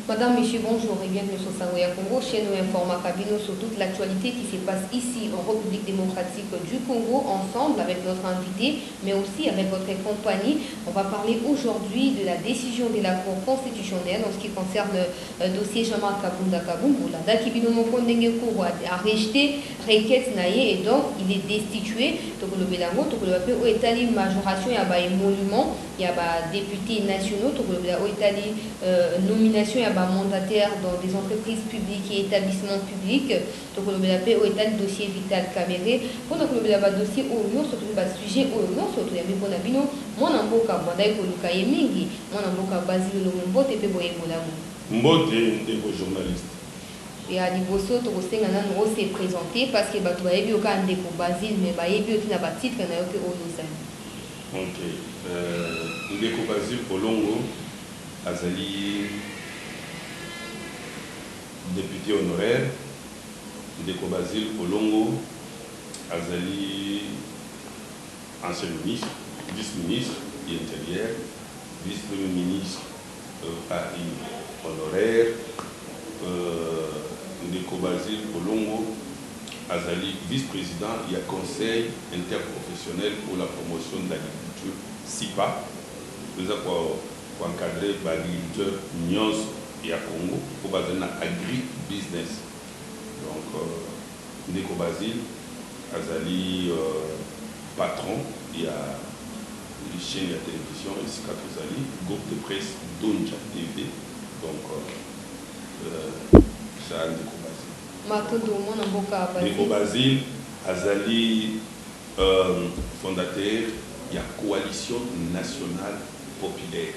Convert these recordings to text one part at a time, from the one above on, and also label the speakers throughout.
Speaker 1: Madame, Monsieur, bonjour et bienvenue sur Sangoya Congo, chaîne Informa Cabino sur toute l'actualité qui se passe ici en République démocratique du Congo, ensemble avec notre invité, mais aussi avec votre compagnie. On va parler aujourd'hui de la décision de la Cour constitutionnelle en ce qui concerne le dossier Jean-Marc Kabunda Kabumbula. Dakibino Mokondenge Kourou a rejeté requête naïe et donc il est destitué. Donc le Bélango, donc le Oetali majoration, il y a un émolument, il y a des députés nationaux, donc le Oetali nomination, il y a mandataire dans des entreprises publiques et établissements publics. Donc le BLAP est le dossier Vital Caméré. Pour le dossier Oyo, surtout le sujet Oyo, surtout les Bonabino, mon amboka, Madaïko Lukayemingi, mon amboka Basile Lombote et Peboye Molamu.
Speaker 2: Mbote et vos journalistes.
Speaker 1: Et à Liboso, tu s'est présenté parce que tu as vu aucun déco Basile, mais tu as un titre qui n'a aucun Oyo.
Speaker 2: Ok. Ndeko Basile Kolongo, Azali. Député honoraire, Ndeko Basile Kolongo, Azali, ancien ministre, vice-ministre de l'Intérieur, vice-premier ministre Paris honoraire, Ndeko Basile Kolongo, Azali, vice-président, il y a conseil interprofessionnel pour la promotion de l'agriculture, SIPA, nous avons encadré l'agriculteur Nyons et à Congo pour baser un agri-business. Donc, Ndeko Basile, Azali patron, il y a une chaîne de télévision, ici Katozali, groupe de presse Donja TV. Donc, ça Ndeko Basile, Azali fondateur, il y a Coalition nationale populaire.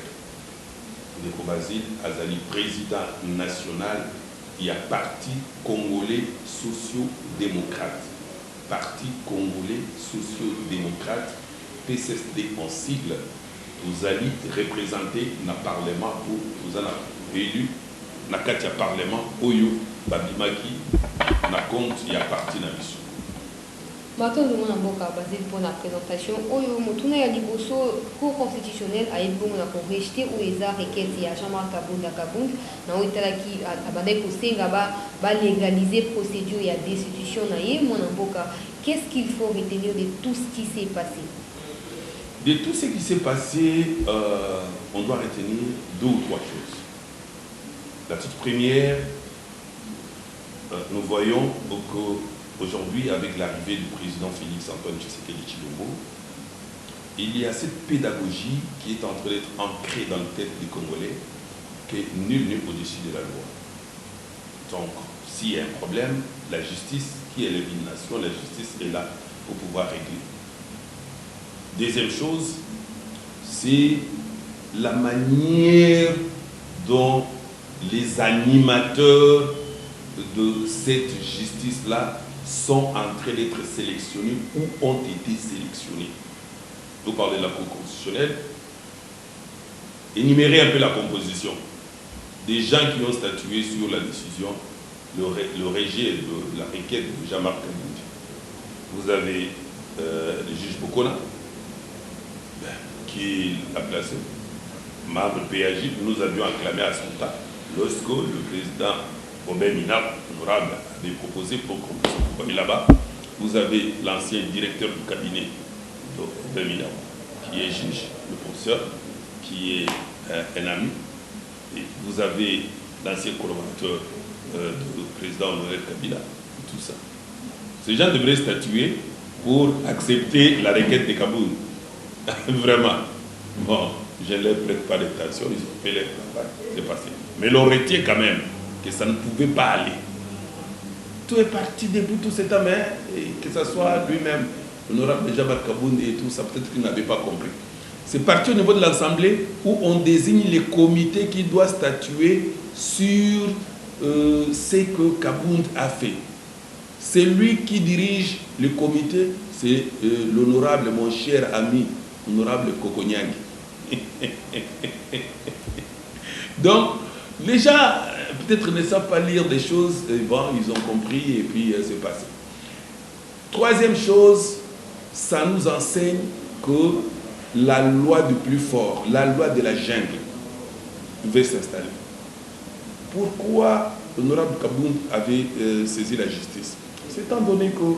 Speaker 2: Ndeko Basile, Azali président national, il y a Parti congolais socio-démocrate. Parti congolais socio-démocrate, PCSD en sigle, vous allez représenter le Parlement pour vous allez élu dans le Parlement, Oyo, Babimaki, na compte, il y a parti dans la mission.
Speaker 1: Maintenant, nous avons basé pour la présentation. Oyo Motuna ya Liboso, Cour constitutionnelle a rejeté ou les requêtes de Jean-Marc Kabunda Kabund. Nous avons légaliser la procédure et la destitution. Qu'est-ce qu'il faut retenir de tout ce qui s'est passé?
Speaker 2: De tout ce qui s'est passé, on doit retenir deux ou trois choses. La toute première, nous voyons que aujourd'hui, avec l'arrivée du président Félix Antoine Tshisekedi Tshilombo, il y a cette pédagogie qui est en train d'être ancrée dans la tête des Congolais que nul n'est au-dessus de la loi. Donc, s'il y a un problème, la justice, qui est l'élimination, la justice est là pour pouvoir régler. Deuxième chose, c'est la manière dont les animateurs de cette justice-là sont en train d'être sélectionnés ou ont été sélectionnés. Vous parlez de la Cour constitutionnelle. Énumérez un peu la composition. Des gens qui ont statué sur la décision, le rejet de la requête de Jean-Marc Kabunda. Vous avez le juge Bokona, qui l'a placé. Membre PAJ, nous avions acclamé à son temps, lorsque le président Robert Minard, honorable, avait proposé pour qu'on puisse envoyer là-bas. Vous avez l'ancien directeur du cabinet de Robert Minard, qui est juge, le professeur, qui est un ami. Et vous avez l'ancien collaborateur du président honoraire Kabila, tout ça. Ces gens devraient statuer pour accepter la requête de Kaboul. Vraiment. Bon, je ne leur prête pas d'attention, ils ont fait leur travail, c'est passé. Mais l'on retient quand même que ça ne pouvait pas aller. Tout est parti debout tout cet homme, et que ce soit lui-même, l'honorable Jean-Marc Kabunda et tout ça, peut-être qu'il n'avait pas compris. C'est parti au niveau de l'Assemblée où on désigne les comités qui doivent statuer sur ce que Kabunda a fait. C'est lui qui dirige le comité, c'est l'honorable, mon cher ami, l'honorable Kokonyang. Donc, les gens, peut-être ne savent pas lire des choses, et bon, ils ont compris et puis c'est passé. Troisième chose, ça nous enseigne que la loi du plus fort, la loi de la jungle, devait s'installer. Pourquoi l'honorable Kabound avait saisi la justice? C'est étant donné que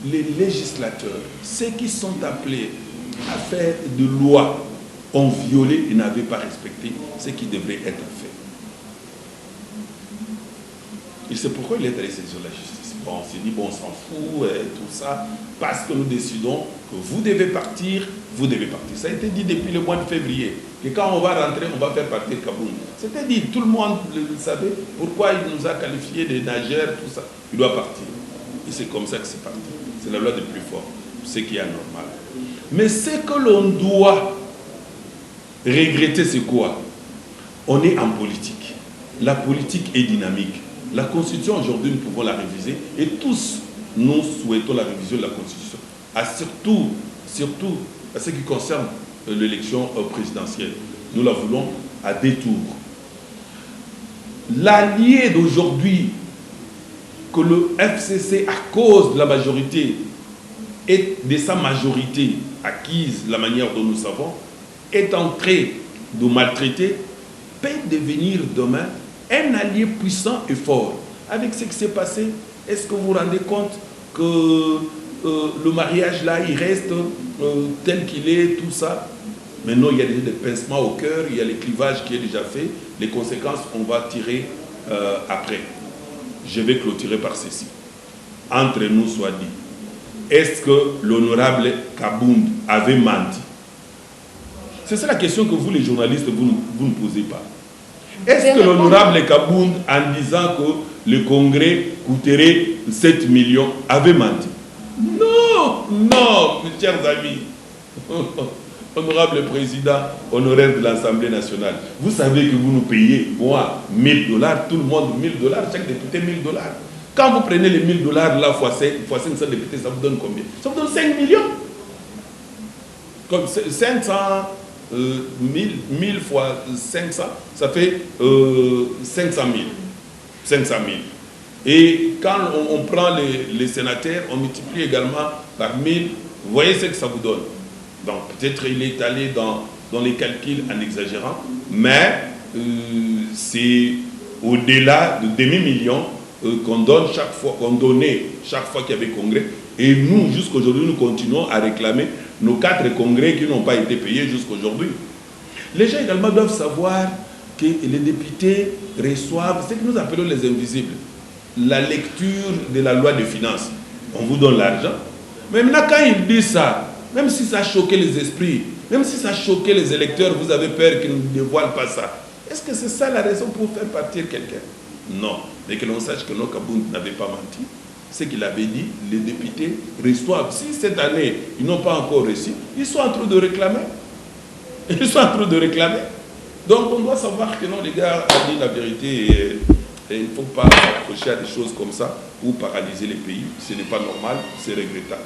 Speaker 2: les législateurs, ceux qui sont appelés à faire de lois, ont violé et n'avaient pas respecté ce qui devrait être fait. Et c'est pourquoi il est allé saisir la justice. Bon, on s'est dit, bon, on s'en fout, tout ça, parce que nous décidons que vous devez partir, vous devez partir. Ça a été dit depuis le mois de février, que quand on va rentrer, on va faire partir Kabound. C'était dit, tout le monde le savait, pourquoi il nous a qualifiés de nageurs, tout ça. Il doit partir. Et c'est comme ça que c'est parti. C'est la loi des plus forts, ce qui est anormal. Mais ce que l'on doit regretter, c'est quoi? On est en politique. La politique est dynamique. La Constitution, aujourd'hui, nous pouvons la réviser. Et tous, nous souhaitons la révision de la Constitution. Surtout à ce qui concerne l'élection présidentielle. Nous la voulons à deux tours. L'allié d'aujourd'hui, que le FCC, à cause de la majorité et de sa majorité acquise, la manière dont nous savons, est en train de maltraiter, peut devenir demain un allié puissant et fort. Avec ce qui s'est passé, est-ce que vous vous rendez compte que le mariage là, il reste tel qu'il est, tout ça? Maintenant, il y a des pincements au cœur, il y a le clivage qui est déjà fait. Les conséquences, on va tirer après. Je vais clôturer par ceci. Entre nous soit dit, est-ce que l'honorable Kabound avait menti? C'est ça la question que vous, les journalistes, vous ne posez pas. Est-ce que l'honorable Kabound, en disant que le congrès coûterait 7 millions, avait menti? Non, non, mes chers amis. Honorable président honoraire de l'Assemblée nationale, vous savez que vous nous payez, moi, 1000 $, tout le monde 1000 $, chaque député 1000 $. Quand vous prenez les 1000 $, là, fois 500 députés, ça vous donne combien? Ça vous donne 5 millions. Comme 500, 1000 fois 500, ça fait 500 000. 500 000. Et quand on prend les sénateurs, on multiplie également par 1000, vous voyez ce que ça vous donne. Donc peut-être il est allé dans les calculs en exagérant, mais c'est au-delà de demi-million qu'on donne chaque fois, qu'on donnait chaque fois qu'il y avait congrès. Et nous, jusqu'aujourd'hui, nous continuons à réclamer nos 4 congrès qui n'ont pas été payés jusqu'aujourd'hui. Les gens également doivent savoir que les députés reçoivent ce que nous appelons les invisibles. La lecture de la loi de finances. On vous donne l'argent. Mais maintenant, quand ils disent ça, même si ça choquait les esprits, même si ça choquait les électeurs, vous avez peur qu'ils ne dévoilent pas ça. Est-ce que c'est ça la raison pour faire partir quelqu'un? Non. Dès que l'on sache que nos Kabound n'avaient pas menti, ce qu'il avait dit, les députés reçoivent. Si cette année, ils n'ont pas encore reçu, ils sont en train de réclamer. Ils sont en train de réclamer. Donc on doit savoir que non, les gars ont dit la vérité. Et il ne faut pas s'approcher à des choses comme ça ou paralyser les pays. Ce n'est pas normal, c'est regrettable.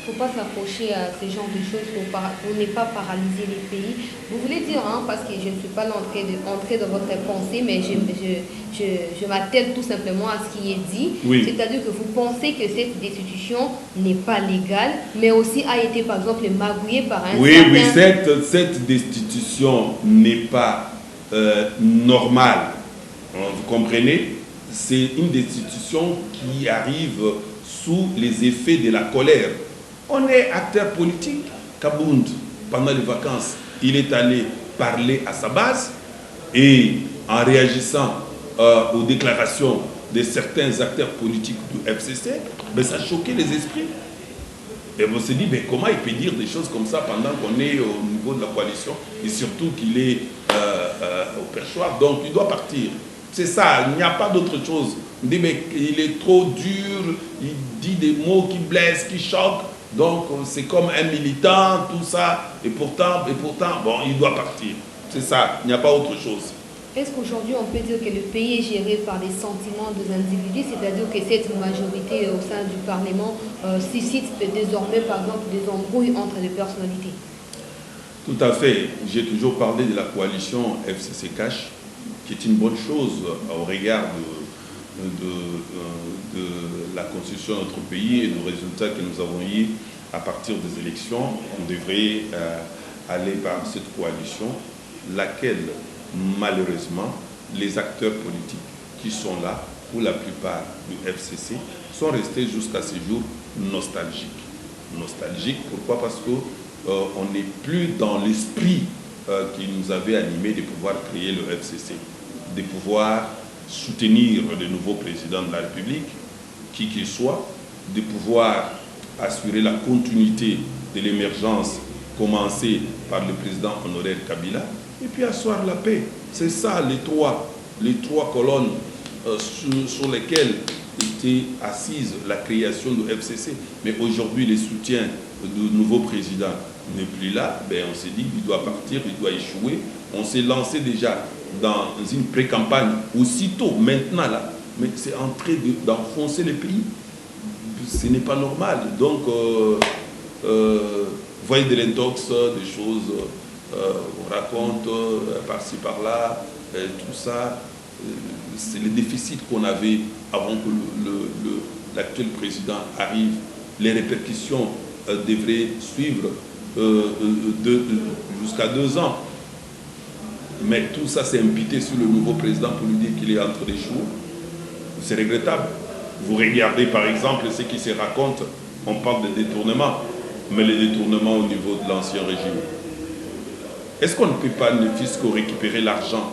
Speaker 1: Il ne faut pas s'approcher à ce genre de choses pour ne pas paralyser les pays. Vous voulez dire, hein, parce que je ne suis pas entrée dans votre pensée, mais je m'attelle tout simplement à ce qui est dit.
Speaker 2: Oui.
Speaker 1: C'est-à-dire que vous pensez que cette destitution n'est pas légale, mais aussi a été, par exemple, magouillée par un
Speaker 2: Oui, cette destitution n'est pas normale. Vous comprenez? C'est une destitution qui arrive sous les effets de la colère. On est acteur politique. Kabound, pendant les vacances, il est allé parler à sa base et en réagissant aux déclarations de certains acteurs politiques du FCC, ben, ça choquait les esprits. Et on s'est dit, mais comment il peut dire des choses comme ça pendant qu'on est au niveau de la coalition et surtout qu'il est au perchoir, donc il doit partir. C'est ça, il n'y a pas d'autre chose. On dit, mais il est trop dur, il dit des mots qui blessent, qui choquent. Donc c'est comme un militant, tout ça, et pourtant, bon, il doit partir. C'est ça, il n'y a pas autre chose.
Speaker 1: Est-ce qu'aujourd'hui on peut dire que le pays est géré par les sentiments des individus, c'est-à-dire que cette majorité au sein du Parlement suscite désormais par exemple des embrouilles entre les personnalités?
Speaker 2: Tout à fait. J'ai toujours parlé de la coalition FCC Cash, qui est une bonne chose au regard de la constitution de notre pays et du résultat que nous avons eu à partir des élections. On devrait aller par cette coalition, laquelle, malheureusement, les acteurs politiques qui sont là, pour la plupart du FCC, sont restés jusqu'à ce jour nostalgiques. Nostalgiques, pourquoi? Parce qu'on n'est plus dans l'esprit qui nous avait animé de pouvoir créer le FCC, de pouvoir soutenir le nouveau président de la République, qui qu'il soit, de pouvoir assurer la continuité de l'émergence commencée par le président honoraire Kabila, et puis asseoir la paix. C'est ça les trois colonnes sur lesquelles était assise la création du FCC. Mais aujourd'hui, le soutien du nouveau président n'est plus là. Ben, on s'est dit qu'il doit partir, il doit échouer. On s'est lancé déjà dans une pré-campagne aussitôt, maintenant là. Mais c'est en train d'enfoncer le pays. Ce n'est pas normal. Donc, voyez de l'intox, des choses, on raconte par-ci par-là, tout ça. C'est le déficit qu'on avait avant que l'actuel président arrive. Les répercussions devraient suivre jusqu'à 2 ans. Mais tout ça s'est imputé sur le nouveau président pour lui dire qu'il est entre les choux. C'est regrettable. Vous regardez par exemple ce qui se raconte, on parle de détournement, mais les détournements au niveau de l'ancien régime. Est-ce qu'on ne peut pas, ne fût-ce que récupérer l'argent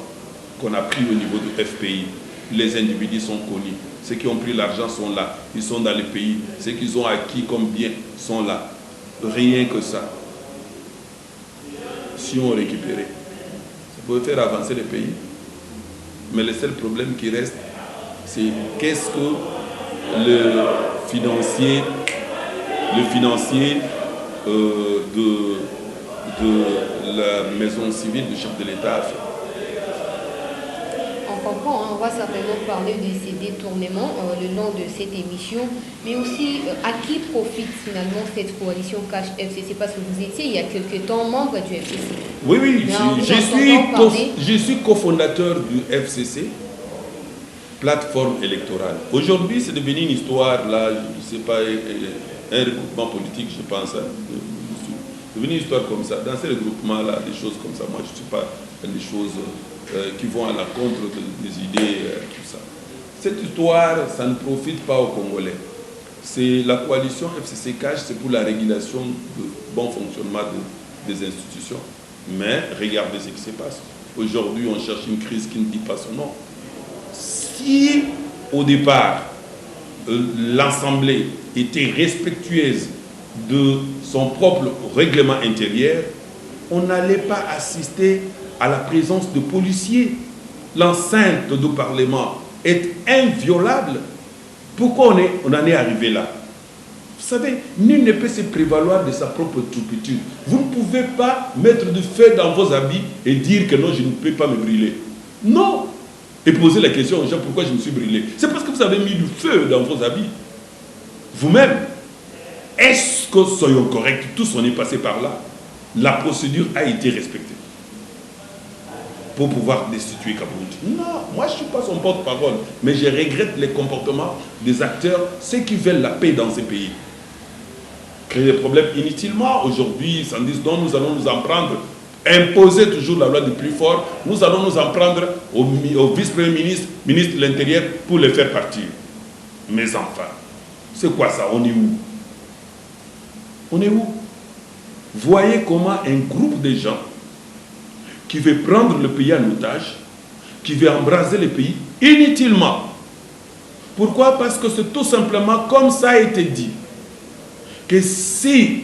Speaker 2: qu'on a pris au niveau du FPI? Les individus sont connus. Ceux qui ont pris l'argent sont là. Ils sont dans le pays. Ceux qu'ils ont acquis comme bien sont là. Rien que ça. Si on récupérait, ça pouvait faire avancer le pays. Mais le seul problème qui reste, c'est qu'est-ce que le financier de la maison civile du chef de l'État a fait.
Speaker 1: On comprend, hein, on va certainement parler de ces détournements le long de cette émission, mais aussi à qui profite finalement cette coalition Cash FCC, parce que vous étiez il y a quelques temps membre du FCC.
Speaker 2: Oui, je suis cofondateur du FCC, plateforme électorale. Aujourd'hui, c'est devenu une histoire, là, je ne sais pas, un regroupement politique, je pense. C'est devenu une histoire comme ça. Dans ces regroupements-là, des choses comme ça, moi, je ne suis pas des choses qui vont à l'encontre des idées, tout ça. Cette histoire, ça ne profite pas aux Congolais. C'est la coalition FCC Cash, c'est pour la régulation du bon fonctionnement des institutions. Mais regardez ce qui se passe. Aujourd'hui, on cherche une crise qui ne dit pas son nom. Si, au départ, l'Assemblée était respectueuse de son propre règlement intérieur, on n'allait pas assister à la présence de policiers. L'enceinte du Parlement est inviolable. Pourquoi on en est arrivé là? Vous savez, nul ne peut se prévaloir de sa propre turpitude. Vous ne pouvez pas mettre du feu dans vos habits et dire que non, je ne peux pas me brûler. Non. Et poser la question aux gens, pourquoi je me suis brûlé? C'est parce que vous avez mis du feu dans vos habits. Vous-même, est-ce que, soyons corrects, tous on est passé par là, la procédure a été respectée pour pouvoir destituer Kabout? Non, moi je ne suis pas son porte-parole, mais je regrette les comportements des acteurs, ceux qui veulent la paix dans ces pays. Créer des problèmes inutilement, aujourd'hui, ils s'en disent non, nous allons nous en prendre, imposer toujours la loi du plus fort, nous allons nous en prendre au vice-premier ministre, ministre de l'Intérieur, pour les faire partir. Mes enfants, c'est quoi ça? On est où? On est où? Voyez comment un groupe de gens qui veut prendre le pays en otage, qui veut embraser le pays inutilement. Pourquoi? Parce que c'est tout simplement comme ça a été dit, que si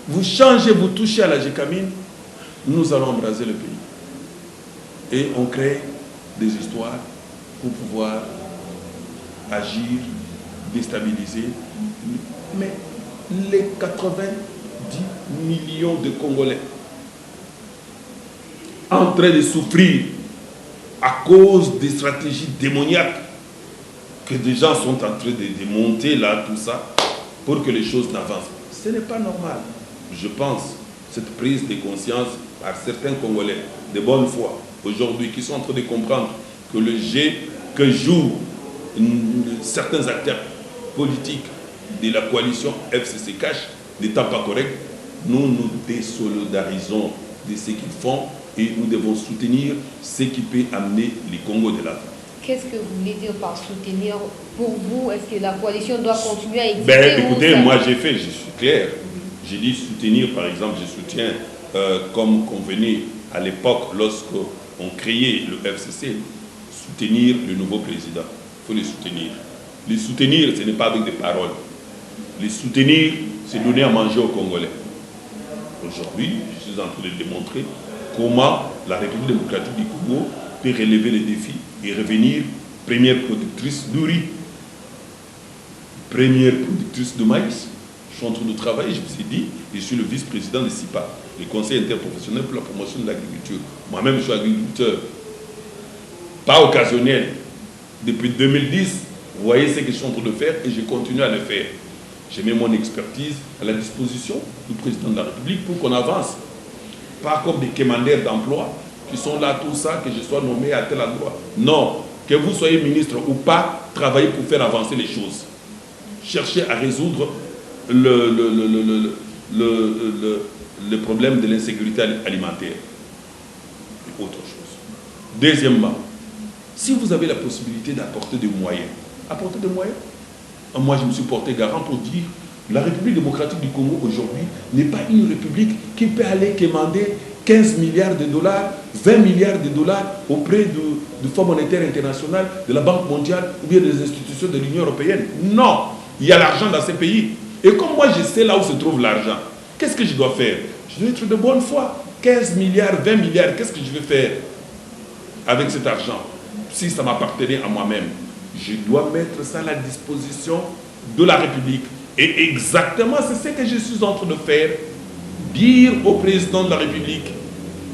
Speaker 2: vous changez, vous touchez à la Gécamine, nous allons embraser le pays. Et on crée des histoires pour pouvoir agir, déstabiliser. Mais les 90 millions de Congolais en train de souffrir à cause des stratégies démoniaques que des gens sont en train de monter là, tout ça, pour que les choses n'avancent. Ce n'est pas normal. Je pense, cette prise de conscience par certains Congolais de bonne foi, aujourd'hui, qui sont en train de comprendre que le jeu que jouent certains acteurs politiques de la coalition FCC Cash n'étant pas correct, nous nous désolidarisons de ce qu'ils font et nous devons soutenir ce qui peut amener le Congo de l'avant.
Speaker 1: Qu'est-ce que vous voulez dire par soutenir? Pour vous, est-ce que la coalition doit continuer à exister?
Speaker 2: Ben, écoutez, moi je suis clair. J'ai dit soutenir, par exemple, je soutiens, comme convenu à l'époque, lorsqu'on créait le FCC, soutenir le nouveau président. Il faut les soutenir. Les soutenir, ce n'est pas avec des paroles. Les soutenir, c'est donner à manger aux Congolais. Aujourd'hui, je suis en train de démontrer comment la République démocratique du Congo peut relever les défis et revenir première productrice de riz, première productrice de maïs. Je suis en train de travailler, je vous ai dit, je suis le vice-président de CIPA, le Conseil interprofessionnel pour la promotion de l'agriculture. Moi-même, je suis agriculteur, pas occasionnel. Depuis 2010, vous voyez ce que je suis en train de faire et je continue à le faire. J'ai mis mon expertise à la disposition du président de la République pour qu'on avance. Pas comme des commandaires d'emploi qui sont là, tout ça, que je sois nommé à tel endroit. Non, que vous soyez ministre ou pas, travaillez pour faire avancer les choses. Cherchez à résoudre le problème de l'insécurité alimentaire et autre chose. Deuxièmement, si vous avez la possibilité d'apporter des moyens, apportez des moyens. Moi, je me suis porté garant pour dire la République démocratique du Congo aujourd'hui n'est pas une république qui peut aller commander 15 milliards de dollars, 20 milliards de dollars auprès du Fonds monétaire international, de la Banque mondiale ou bien des institutions de l'Union européenne. Non, il y a l'argent dans ces pays. Et comme moi, je sais là où se trouve l'argent, qu'est-ce que je dois faire? Je dois être de bonne foi. 15 milliards, 20 milliards, qu'est-ce que je vais faire avec cet argent? Si ça m'appartenait à moi-même, je dois mettre ça à la disposition de la République. Et exactement, c'est ce que je suis en train de faire. Dire au président de la République,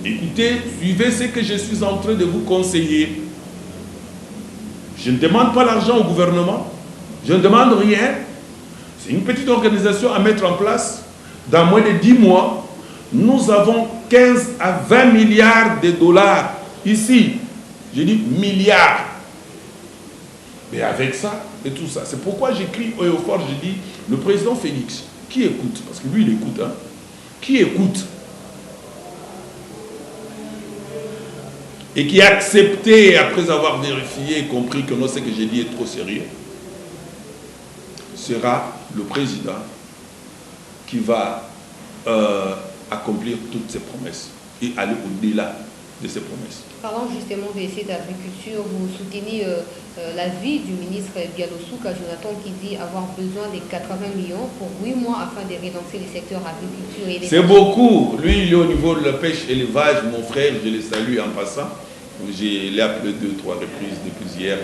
Speaker 2: écoutez, suivez ce que je suis en train de vous conseiller. Je ne demande pas l'argent au gouvernement. Je ne demande rien. C'est une petite organisation à mettre en place. Dans moins de 10 mois, nous avons 15 à 20 milliards de dollars ici. Je dis milliards. Mais avec ça et tout ça, c'est pourquoi j'écris haut et fort, je dis, le président Félix, qui écoute? Parce que lui, il écoute. Hein? Qui écoute? Et qui a accepté, après avoir vérifié et compris que non, ce que j'ai dit est trop sérieux, sera le président qui va accomplir toutes ses promesses et aller au-delà de ses promesses.
Speaker 1: Parlant justement de cette agriculture, vous soutenez l'avis du ministre Bialosouka, Jonathan, qui dit avoir besoin de 80 millions pour 8 mois afin de relancer le secteur agriculture. Et
Speaker 2: c'est beaucoup. Lui, il est au niveau de la pêche, élevage. Mon frère, je le salue en passant. Je l'ai appelé 2-3 reprises depuis hier.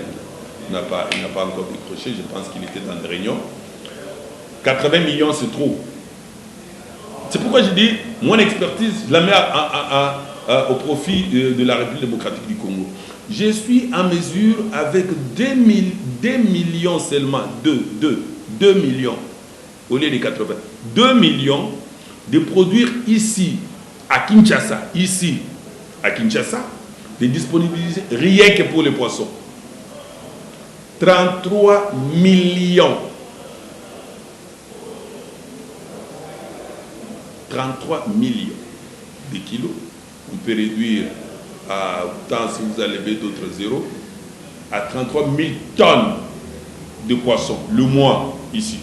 Speaker 2: Il n'a pas encore décroché. Je pense qu'il était dans des réunions. 80 millions, c'est trop. C'est pourquoi je dis, mon expertise, je la mets au profit de la République démocratique du Congo. Je suis en mesure, avec 2 millions seulement, 2 millions, au lieu de 80, 2 millions, de produire ici, à Kinshasa, de disponibiliser rien que pour les poissons. 33 millions. 33 millions de kilos. On peut réduire à autant, si vous enlevez d'autres zéros, à 33 000 tonnes de poissons le mois ici.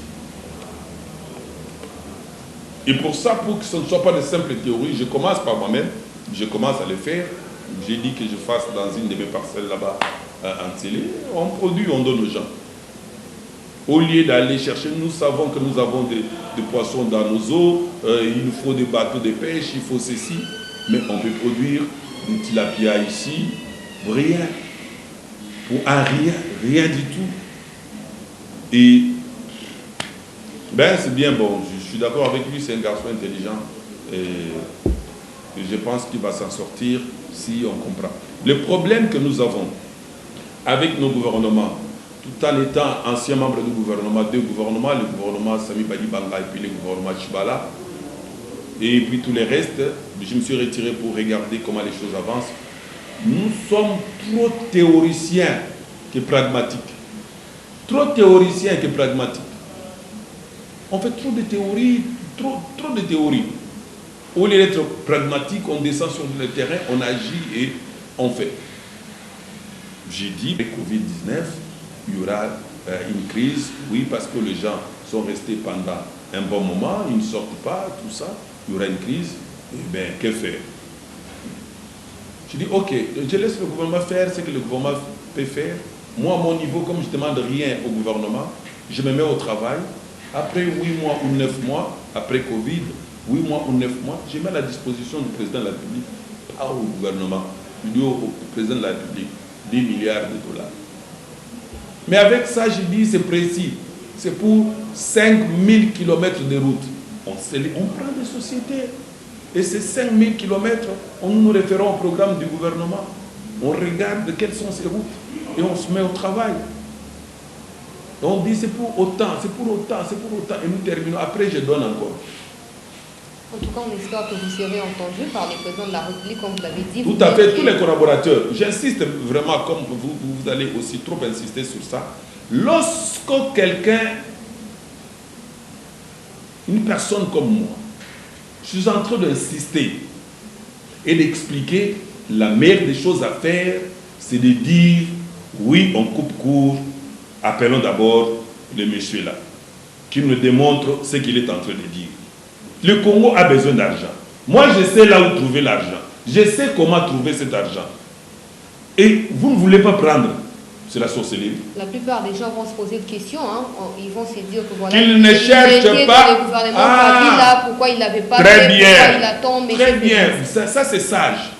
Speaker 2: Et pour ça, pour que ce ne soit pas de simples théories, je commence par moi-même, je commence à le faire. J'ai dit que je fasse dans une de mes parcelles là-bas en Télé. On produit, on donne aux gens. Au lieu d'aller chercher, nous savons que nous avons des poissons dans nos eaux, il nous faut des bateaux de pêche, il faut ceci. Mais on peut produire du tilapia ici, rien. Pour un rien du tout. Et ben c'est bien bon, je suis d'accord avec lui, c'est un garçon intelligent. Et je pense qu'il va s'en sortir si on comprend. Le problème que nous avons avec nos gouvernements, tout en étant ancien membre du gouvernement, deux gouvernements, le gouvernement Sami Badi Banga et puis le gouvernement Chibala, et puis tous les restes, je me suis retiré pour regarder comment les choses avancent. Nous sommes trop théoriciens que pragmatiques. Trop théoriciens que pragmatiques. On fait trop de théories, trop de théories. Au lieu d'être pragmatique, on descend sur le terrain, on agit et on fait. J'ai dit, avec Covid-19, il y aura une crise, oui, parce que les gens sont restés pendant un bon moment, ils ne sortent pas, tout ça, il y aura une crise, et bien, que faire? Je dis, ok, je laisse le gouvernement faire ce que le gouvernement peut faire. Moi, à mon niveau, comme je ne demande rien au gouvernement, je me mets au travail. Après 8 mois ou 9 mois, après Covid, 8 mois ou 9 mois, je mets à la disposition du président de la République, pas au gouvernement, je dis au président de la République, 10 milliards de dollars. Mais avec ça, je dis, c'est précis. C'est pour 5000 km de route. On prend des sociétés. Et ces 5000 km, on nous référons au programme du gouvernement. On regarde quelles sont ces routes. Et on se met au travail. Et on dit c'est pour autant, c'est pour autant, c'est pour autant. Et nous terminons. Après, je donne encore.
Speaker 1: En tout cas, on espère que vous serez entendu par les présidents de la République, comme vous l'avez dit.
Speaker 2: Tout à fait, tous les collaborateurs. J'insiste vraiment, comme vous allez aussi trop insister sur ça. Lorsque quelqu'un, une personne comme moi, je suis en train d'insister et d'expliquer la meilleure des choses à faire, c'est de dire, oui, on coupe court, appelons d'abord le monsieur là, qui nous démontre ce qu'il est en train de dire. Le Congo a besoin d'argent. Moi, je sais là où trouver l'argent. Je sais comment trouver cet argent. Et vous ne voulez pas prendre. C'est la sorcellerie.
Speaker 1: La plupart des gens vont se poser des questions. Hein. Ils vont se dire que voilà.
Speaker 2: Qu'ils ne cherchent pas.
Speaker 1: Le gouvernement Kabila, pourquoi il n'avait pas
Speaker 2: très bien.
Speaker 1: Pourquoi il attend. Mais
Speaker 2: très bien. Ça c'est sage.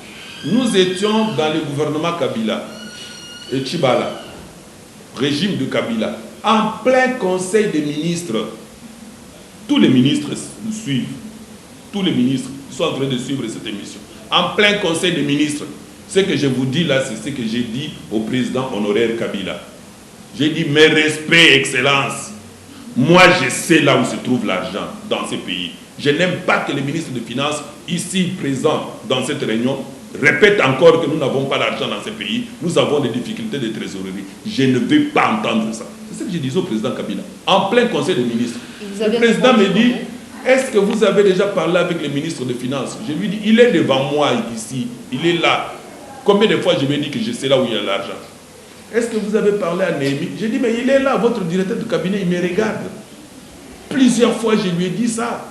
Speaker 2: Nous étions dans le gouvernement Kabila et Tchibala, régime de Kabila, en plein conseil des ministres. Tous les ministres suivent. Tous les ministres sont en train de suivre cette émission. En plein conseil des ministres. Ce que je vous dis là, c'est ce que j'ai dit au président honoraire Kabila. J'ai dit, mes respects, Excellence. Moi, je sais là où se trouve l'argent dans ces pays. Je n'aime pas que les ministres des Finances, ici présents dans cette réunion, répètent encore que nous n'avons pas d'argent dans ces pays. Nous avons des difficultés de trésorerie. Je ne veux pas entendre ça. C'est ce que je disais au président Kabila. En plein conseil des ministres. Le président me dit, est-ce que vous avez déjà parlé avec le ministre des Finances? Je lui dis, il est devant moi ici. Il est là. Combien de fois je lui ai dit que je sais là où il y a l'argent? Est-ce que vous avez parlé à Néhémie? J'ai dit, mais il est là, votre directeur de cabinet, il me regarde. Plusieurs fois, je lui ai dit ça.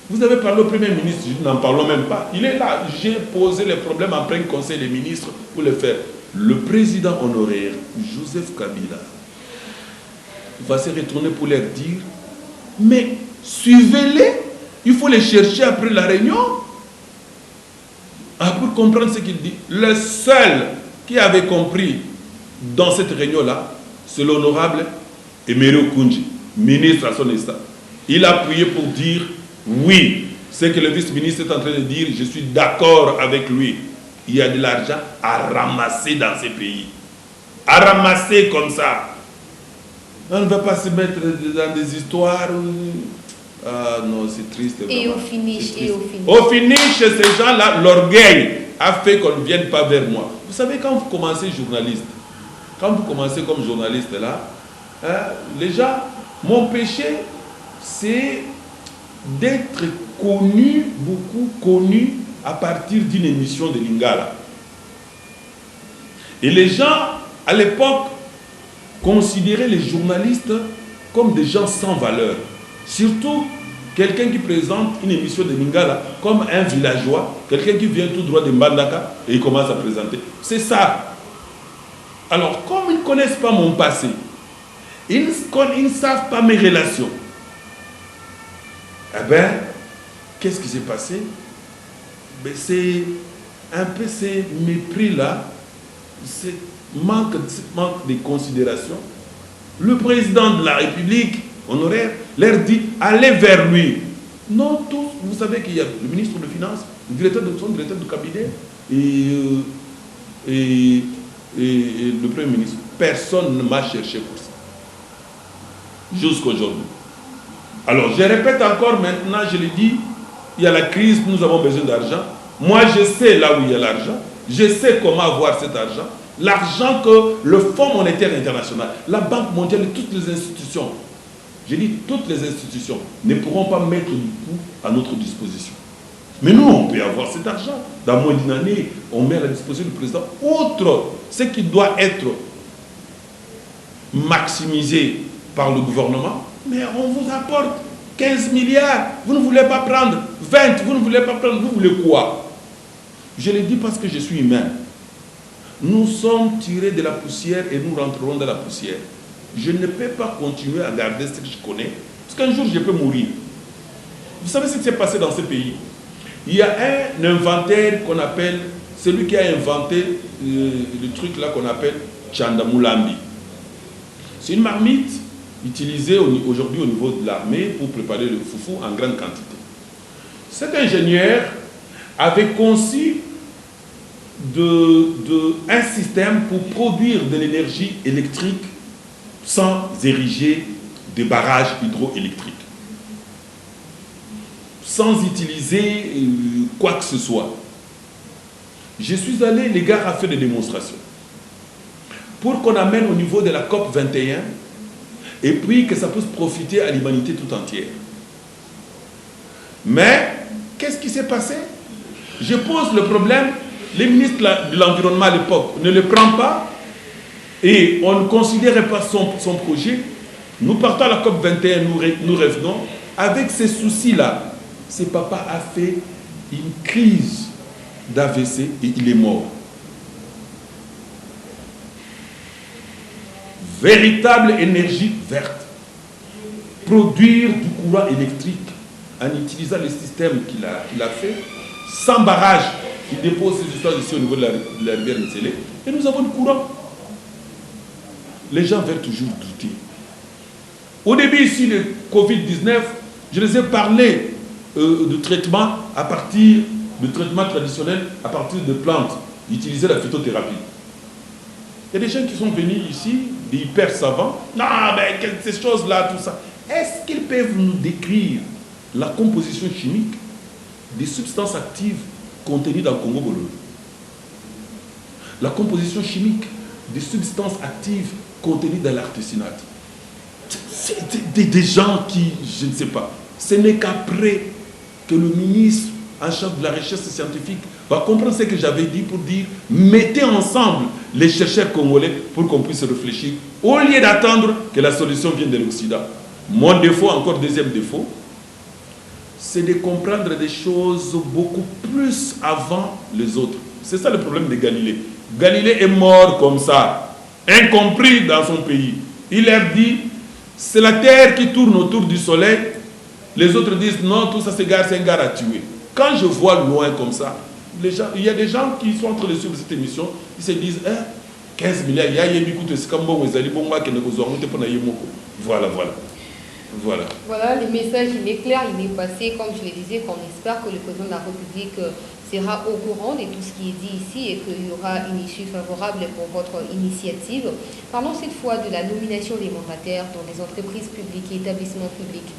Speaker 2: Vous avez parlé au Premier ministre, je n'en parlons même pas. Il est là. J'ai posé les problèmes en plein conseil des ministres pour le faire. Le président honoraire, Joseph Kabila, va se retourner pour leur dire, mais suivez-les, il faut les chercher après la réunion. Pour comprendre ce qu'il dit. Le seul qui avait compris dans cette réunion-là, c'est l'honorable Emery Okunji, ministre à son état. Il a appuyé pour dire, oui, ce que le vice-ministre est en train de dire, je suis d'accord avec lui. Il y a de l'argent à ramasser dans ces pays. À ramasser comme ça. On ne va pas se mettre dans des histoires... Ah non, c'est triste.
Speaker 1: Et au finish,
Speaker 2: Au finish, ces gens-là, l'orgueil a fait qu'on ne vienne pas vers moi. Vous savez, quand vous commencez journaliste, quand vous commencez comme journaliste là, les gens, mon péché, c'est d'être connu, beaucoup connu, à partir d'une émission de Lingala. Et les gens, à l'époque, considéraient les journalistes comme des gens sans valeur. Surtout quelqu'un qui présente une émission de Lingala comme un villageois, quelqu'un qui vient tout droit de Mbandaka et il commence à présenter. C'est ça. Alors, comme ils ne connaissent pas mon passé, ils ne savent pas mes relations, eh bien, qu'est-ce qui s'est passé? Ben, c'est un peu ces mépris-là, ce manque de considération. Le président de la République honoraire leur dit, allez vers lui. Non, tous, vous savez qu'il y a le ministre des Finances, son directeur de cabinet et le Premier ministre. Personne ne m'a cherché pour ça. Jusqu'aujourd'hui. Alors, je répète encore maintenant, je le dis, il y a la crise, nous avons besoin d'argent. Moi, je sais là où il y a l'argent. Je sais comment avoir cet argent. L'argent que le Fonds monétaire international, la Banque mondiale et toutes les institutions, je dis toutes les institutions, ne pourront pas mettre du coup à notre disposition. Mais nous, on peut avoir cet argent. Dans moins d'une année, on met à la disposition du président autre, ce qui doit être maximisé par le gouvernement, mais on vous apporte 15 milliards, vous ne voulez pas prendre 20, vous ne voulez pas prendre, vous voulez quoi? Je le dis parce que je suis humain. Nous sommes tirés de la poussière et nous rentrerons dans la poussière. Je ne peux pas continuer à garder ce que je connais, parce qu'un jour je peux mourir. Vous savez ce qui s'est passé dans ce pays? Il y a un inventaire qu'on appelle, celui qui a inventé le truc là qu'on appelle Tchandamoulambi. C'est une marmite utilisée aujourd'hui au niveau de l'armée pour préparer le foufou en grande quantité. Cet ingénieur avait conçu un système pour produire de l'énergie électrique sans ériger des barrages hydroélectriques, sans utiliser quoi que ce soit. Je suis allé, les gars ont fait des démonstrations pour qu'on amène au niveau de la COP 21 et puis que ça puisse profiter à l'humanité tout entière. Mais qu'est-ce qui s'est passé? Je pose le problème, le ministre de l'Environnement à l'époque ne le prend pas et on ne considérait pas son projet. Nous partons à la COP 21, nous revenons avec ces soucis-là. Ce papa a fait une crise d'AVC et il est mort. Véritable énergie verte. Produire du courant électrique en utilisant le système qu'il a fait, sans barrage. Il dépose ses histoires ici au niveau de la rivière Nsele et nous avons du courant. Les gens veulent toujours douter. Au début ici, le Covid-19, je les ai parlé de traitement à partir de traitement traditionnel à partir de plantes, d'utiliser la phytothérapie. Il y a des gens qui sont venus ici, des hyper savants. Non, mais ces choses-là, tout ça. Est-ce qu'ils peuvent nous décrire la composition chimique des substances actives contenues dans le Congo-Bololo? La composition chimique des substances actives contenues dans l'artisanat. C'est des gens qui, je ne sais pas, ce n'est qu'après que le ministre en charge de la recherche scientifique va comprendre ce que j'avais dit pour dire mettez ensemble les chercheurs congolais pour qu'on puisse réfléchir au lieu d'attendre que la solution vienne de l'Occident. Mon défaut, encore deuxième défaut, c'est de comprendre des choses beaucoup plus avant les autres. C'est ça le problème de Galilée. Galilée est mort comme ça, incompris dans son pays. Il leur dit c'est la Terre qui tourne autour du Soleil. Les autres disent non, tout ça c'est un gars à tuer. Quand je vois loin comme ça, il y a des gens qui sont en train de suivre cette émission, ils se disent 15 milliards, il y a voilà.
Speaker 1: Voilà, le message il est clair, il est passé, comme je le disais, qu'on espère que le président de la République sera au courant de tout ce qui est dit ici et qu'il y aura une issue favorable pour votre initiative. Parlons cette fois de la nomination des mandataires dans les entreprises publiques et établissements publics.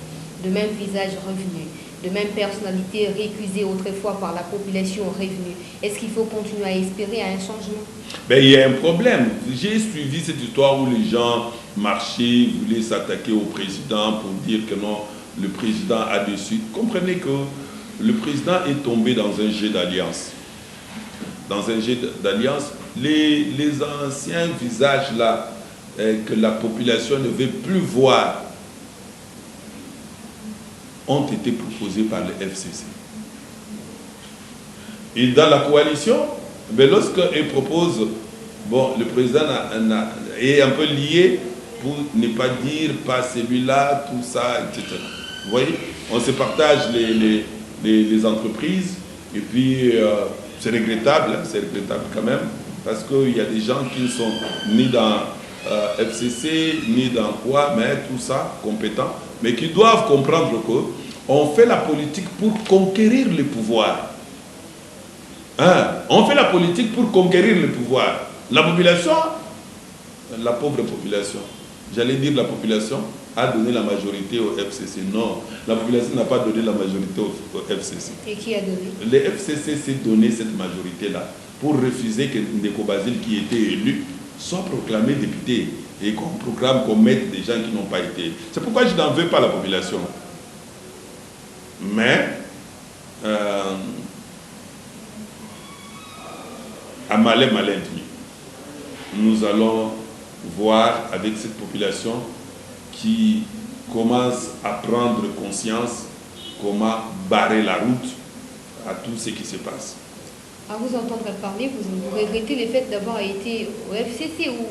Speaker 1: De même visage revenu, de même personnalité récusée autrefois par la population revenue. Est-ce qu'il faut continuer à espérer à un changement?
Speaker 2: Ben, il y a un problème. J'ai suivi cette histoire où les gens marchaient, voulaient s'attaquer au président pour dire que non, le président a déçu. Comprenez que le président est tombé dans un jeu d'alliance. Dans un jeu d'alliance, les anciens visages là que la population ne veut plus voir ont été proposés par le FCC. Et dans la coalition, lorsqu'il propose, bon, le président est un peu lié pour ne pas dire pas celui-là, tout ça, etc. Vous voyez, on se partage les entreprises et puis c'est regrettable quand même, parce qu'il y a des gens qui ne sont ni dans FCC, ni dans quoi, mais tout ça, compétents, mais qui doivent comprendre qu'on fait la politique pour conquérir le pouvoir. On fait la politique pour conquérir le pouvoir. La population, la pauvre population, j'allais dire la population, a donné la majorité au FCC. Non, la population n'a pas donné la majorité au FCC.
Speaker 1: Et qui a donné?
Speaker 2: Le FCC s'est donné cette majorité-là pour refuser que Ndeko Basile, qui était élu, soit proclamé député et qu'on proclame, qu'on mette des gens qui n'ont pas été. C'est pourquoi je n'en veux pas à la population. Mais malin demi. Nous allons voir avec cette population qui commence à prendre conscience comment barrer la route à tout ce qui se passe.
Speaker 1: À vous entendre parler, vous regrettez le fait d'avoir été au FCC où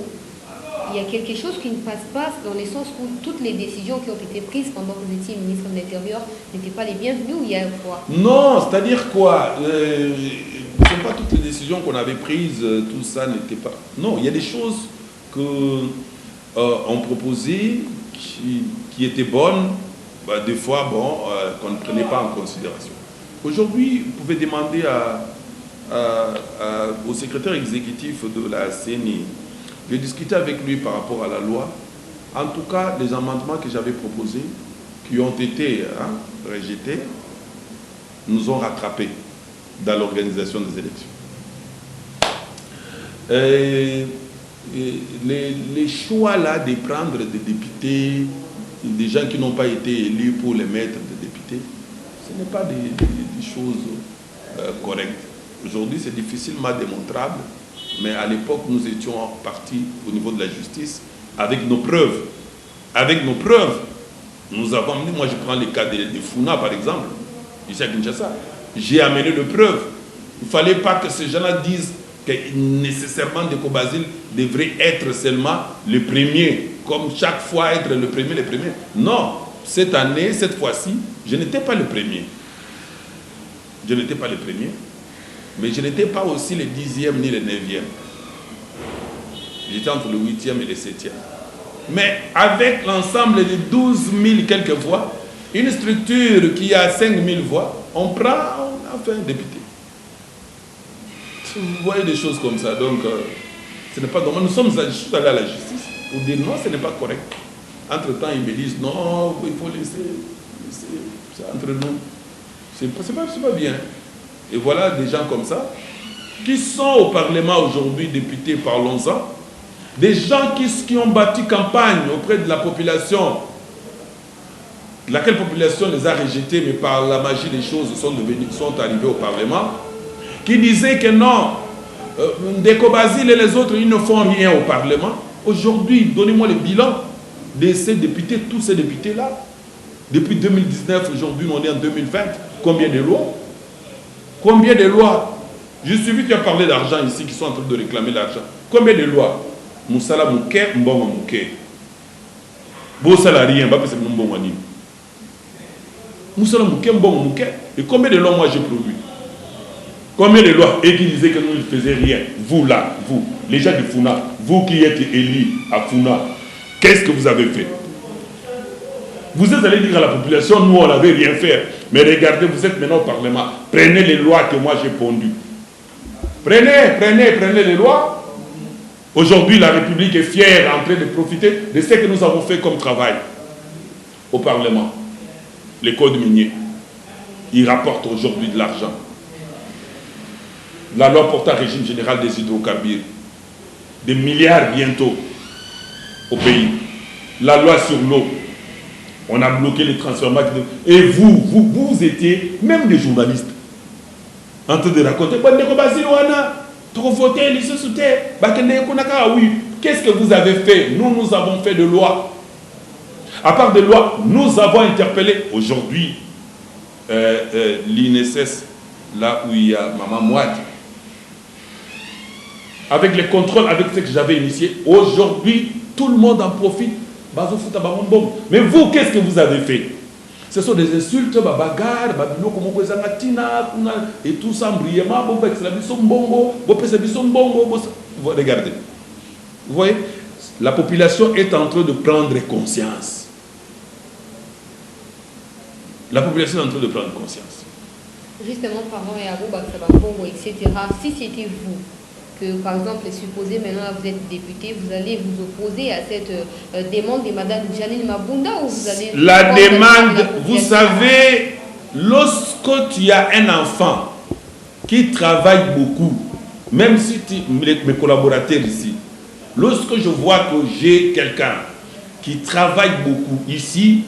Speaker 1: il y a quelque chose qui ne passe pas dans le sens où toutes les décisions qui ont été prises pendant que vous étiez ministre de l'Intérieur n'étaient pas les bienvenues ou il y a quoi? Non,
Speaker 2: c'est-à-dire quoi? Ce ne sont pas toutes les décisions qu'on avait prises, tout ça n'était pas... Non, il y a des choses qu'on proposait qui étaient bonnes, des fois qu'on ne prenait pas en considération. Aujourd'hui, vous pouvez demander au secrétaire exécutif de la CNI, j'ai discuté avec lui par rapport à la loi. En tout cas, les amendements que j'avais proposés, qui ont été rejetés, nous ont rattrapés dans l'organisation des élections. Les choix là de prendre des députés, des gens qui n'ont pas été élus pour les mettre des députés, ce n'est pas des choses correctes. Aujourd'hui, c'est difficilement démontrable. Mais à l'époque, nous étions partis au niveau de la justice avec nos preuves. Avec nos preuves, nous avons amené, moi je prends le cas de Funa par exemple, ici à Kinshasa, j'ai amené les preuves. Il ne fallait pas que ces gens-là disent que nécessairement Ndeko Basile devrait être seulement le premier, comme chaque fois être le premier. Non, cette année, cette fois-ci, je n'étais pas le premier. Je n'étais pas le premier. Mais je n'étais pas aussi le 10e ni le 9e. J'étais entre le 8e et le 7e. Mais avec l'ensemble de 12 000 quelques voix, une structure qui a 5 000 voix, on a fait un député. Vous voyez des choses comme ça. Donc, ce n'est pas normal. Nous sommes allés à la justice pour dire non, ce n'est pas correct. Entre-temps, ils me disent non, il faut laisser c'est entre nous. C'est pas bien. Et voilà des gens comme ça, qui sont au Parlement aujourd'hui, députés, parlons-en, des gens qui ont bâti campagne auprès de la population, laquelle population les a rejetés, mais par la magie des choses sont arrivés au Parlement, qui disaient que non, Ndeko Basile et les autres, ils ne font rien au Parlement. Aujourd'hui, donnez-moi le bilan de ces députés, tous ces députés-là. Depuis 2019, aujourd'hui, on est en 2020, combien de lois? Combien de lois? J'ai suivi, tu as parlé d'argent ici, qui sont en train de réclamer l'argent. Combien de lois? Moussala Mouké, Mbongo Mouké. Moussala rien, pas que c'est Mbongo Mouké. Moussala Mouké, Mbongo Mouké. Et combien de lois moi j'ai produit? Combien de lois? Et qui disaient que nous ne faisions rien? Vous là, vous, les gens de Funa, vous qui êtes élus à Funa, qu'est-ce que vous avez fait? Vous êtes allé dire à la population, nous on n'avait rien fait. Mais regardez, vous êtes maintenant au Parlement. Prenez les lois que moi j'ai pondues. Prenez les lois. Aujourd'hui, la République est fière en train de profiter de ce que nous avons fait comme travail au Parlement. Les codes miniers, ils rapportent aujourd'hui de l'argent. La loi portant régime général des hydrocarbures, des milliards bientôt au pays. La loi sur l'eau. On a bloqué les transformateurs. Et vous étiez même des journalistes en train de raconter. Qu'est-ce que vous avez fait? Nous avons fait de lois. À part des lois, nous avons interpellé aujourd'hui l'INSS, là où il y a Maman Mouad. Avec les contrôles, avec ce que j'avais initié, aujourd'hui, tout le monde en profite. Mais vous, qu'est-ce que vous avez fait? Ce sont des insultes, bagarre, et tout ça, regardez. Vous voyez, la population est en train de prendre conscience. La population est en train de prendre conscience.
Speaker 1: Justement, parlant et à vous, etc., si c'était vous, que par exemple, supposez maintenant vous êtes député, vous allez vous opposer à cette demande de Mme Janine Mabunda ou vous allez...
Speaker 2: La demande, vous savez, lorsque tu as un enfant qui travaille beaucoup, même si mes collaborateurs ici, lorsque je vois que j'ai quelqu'un qui travaille beaucoup ici,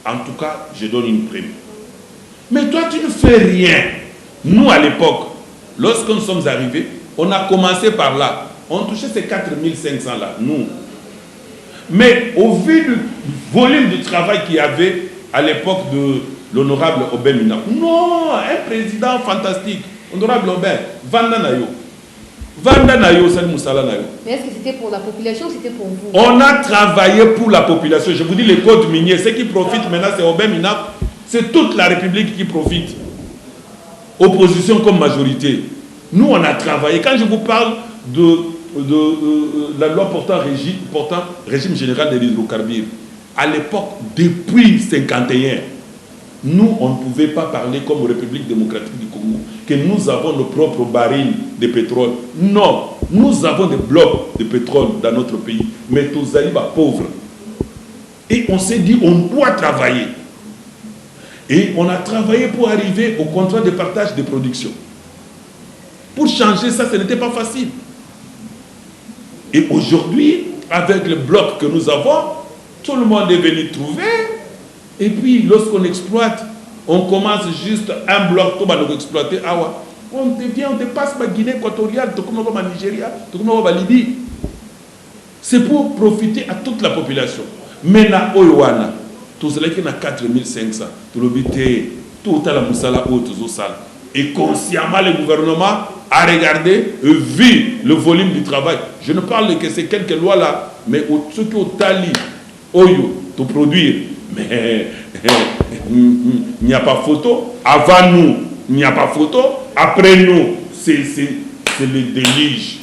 Speaker 2: en tout cas, je donne une prime. Mais toi, tu ne fais rien. Nous, à l'époque, lorsque nous sommes arrivés, On a commencé par là. On touchait ces 4500 là, nous. Mais au vu du volume de travail qu'il y avait à l'époque de l'honorable Aubin Mina, non, un président fantastique, honorable Aubin, Vanda Nayo. Vanda Nayo, c'est Moussala Nayo.
Speaker 1: Mais est-ce que c'était pour la population ou c'était pour vous?
Speaker 2: On a travaillé pour la population. Je vous dis, les côtes miniers, ceux qui profitent maintenant, c'est Aubin Mina, c'est toute la République qui profite. Opposition comme majorité. Nous, on a travaillé. Quand je vous parle de la loi portant régime général des hydrocarbures, à l'époque, depuis 1951, nous, on ne pouvait pas parler comme République démocratique du Congo, que nous avons nos propres barils de pétrole. Non, nous avons des blocs de pétrole dans notre pays, mais tous arrivent à pauvres. Et on s'est dit, on doit travailler. Et on a travaillé pour arriver au contrat de partage de production. Pour changer ça, ce n'était pas facile. Et aujourd'hui, avec le bloc que nous avons, tout le monde est venu trouver. Et puis, lorsqu'on exploite, on commence juste un bloc, tout le monde exploiter. On devient, on dépasse la Guinée équatoriale, tout comme la Nigeria, tout comme la Libye. C'est pour profiter à toute la population. Maintenant, Oyoana, tout cela qui a 4500, tout le but est tout à la Moussala ou tout ça. Et consciemment, le gouvernement a regardé, vu le volume du travail. Je ne parle que ces quelques lois-là, mais ceux qui ont tali, Oyo, tout produire. Mais il n'y a pas photo. Avant nous, il n'y a pas photo. Après nous, c'est le déluge.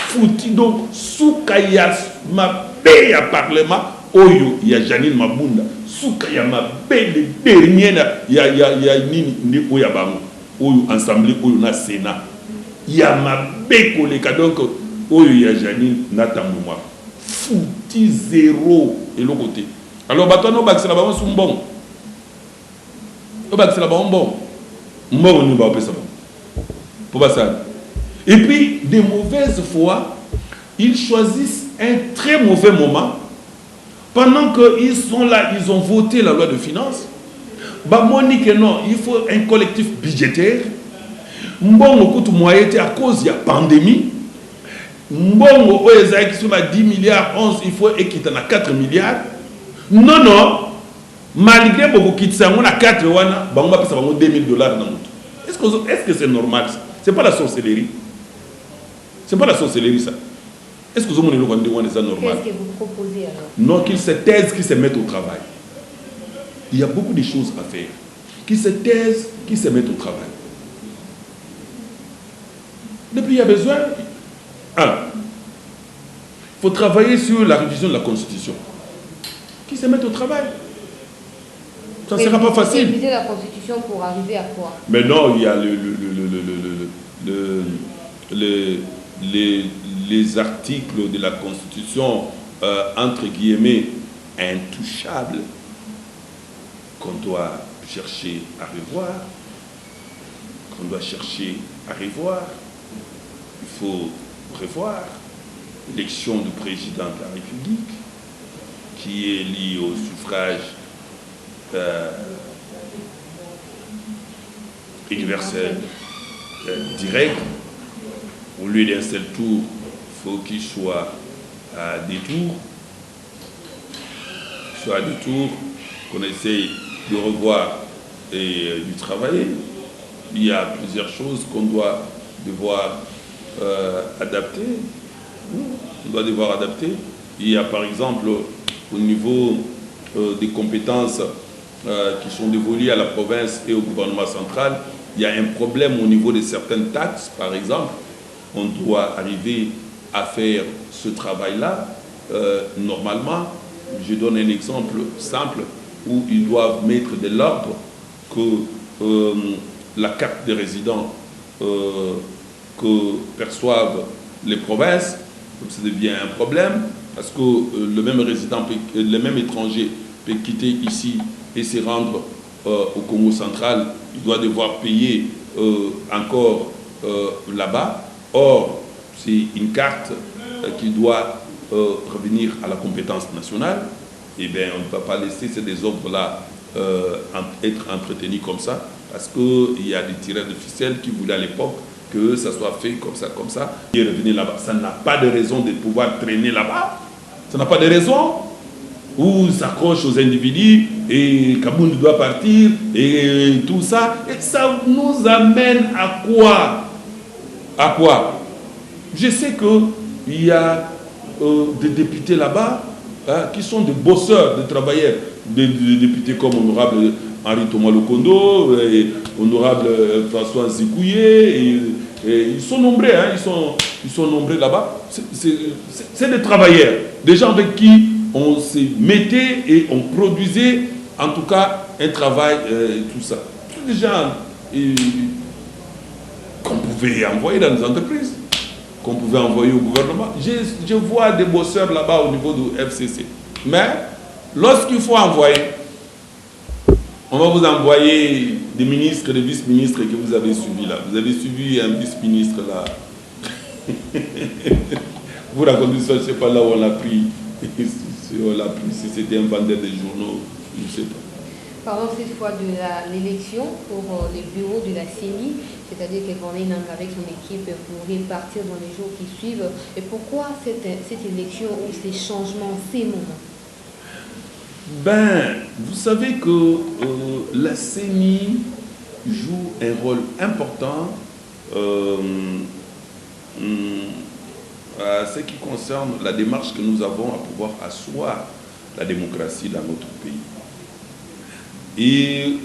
Speaker 2: Fouti donc, Soukaya, ma paix à parlement, Oyo, il y a Janine Mabunda. Soukaya, ma paix, le dernier, il y a Nini Oyabango. Oyo, ensemble, Oyo, na Sénat. Il y a ma paix, collègue. Donc, Oyo, il y a Janine, Natambouma. Fouti zéro. Et l'autre côté. Alors, maintenant, on va se la balancer un bon. On va se la balancer un bon. Bon, on va ça. Pour ça. Et puis, des mauvaises fois, ils choisissent un très mauvais moment. Pendant qu'ils sont là, ils ont voté la loi de finances. Monique, non, il faut un collectif budgétaire. Mbongo coûte moyen à cause de la pandémie. Mbongo, qui sont à 10 milliards, 11, il faut équiter à 4 milliards. Non, non. Malgré beaucoup qui sont à 4 wana, on va passer à $2000. Est-ce que c'est normal ça? C'est pas la sorcellerie. C'est pas la sorcellerie ça. Est-ce que vous avez normal?
Speaker 1: Qu'est-ce que vous proposez alors?
Speaker 2: Non, qu'ils se taisent, qu'ils se mettent au travail. Il y a beaucoup de choses à faire. Qu'ils se taisent, qu'ils se mettent au travail. Depuis, il y a besoin. Il faut travailler sur la révision de la Constitution. Qu'ils se mettent au travail. Ça ne sera pas facile.
Speaker 1: Réviser la Constitution pour arriver à quoi?
Speaker 2: Mais non, il y a les articles de la Constitution, entre guillemets, intouchables, qu'on doit chercher à revoir, Il faut revoir l'élection du président de la République, qui est lié au suffrage universel direct. Au lieu d'un seul tour, il faut qu'il soit à des tours. Qu'on essaye de revoir et de travailler. Il y a plusieurs choses qu'on doit devoir adapter. On doit devoir adapter. Il y a par exemple au niveau des compétences qui sont dévolues à la province et au gouvernement central, il y a un problème au niveau de certaines taxes, par exemple. On doit arriver à faire ce travail-là. Normalement, je donne un exemple simple où ils doivent mettre de l'ordre que la carte de résident que perçoivent les provinces, ça devient un problème parce que le même résident, le même étranger peut quitter ici et se rendre au Congo central, il doit devoir payer encore là-bas. Or, c'est une carte qui doit revenir à la compétence nationale. Eh bien, on ne va pas laisser ces désordres-là être entretenus comme ça, parce qu'il y a des tireurs de ficelle qui voulaient à l'époque que ça soit fait comme ça, et revenir là-bas. Ça n'a pas de raison de pouvoir traîner là-bas. Ça n'a pas de raison. Où s'accroche aux individus et Kabound doit partir et tout ça. Et ça nous amène à quoi? À quoi? Je sais qu'il y a des députés là-bas qui sont des bosseurs, des travailleurs, des députés comme honorable Henri Thomas Lokondo, et honorable François Zikouye, et ils sont nombreux, hein, ils sont nombreux là-bas. C'est des travailleurs, des gens avec qui on se mettait et on produisait en tout cas un travail, tout ça. Tous les gens qu'on pouvait envoyer dans les entreprises, qu'on pouvait envoyer au gouvernement. Je vois des bosseurs là-bas au niveau du FCC. Mais lorsqu'il faut envoyer, on va vous envoyer des ministres, des vice-ministres que vous avez suivis là. Vous avez suivi un vice-ministre là. Vous racontez ça, je ne sais pas là où on l'a pris. Si c'était un vendeur de journaux, je ne sais pas.
Speaker 1: Parlons cette fois de l'élection pour les bureaux de la CENI, c'est-à-dire que René Nangaa avec son équipe pourrait partir dans les jours qui suivent. Et pourquoi cette élection ou ces changements, ces moments?
Speaker 2: Ben, vous savez que la CENI joue un rôle important à ce qui concerne la démarche que nous avons à pouvoir asseoir la démocratie dans notre pays. Et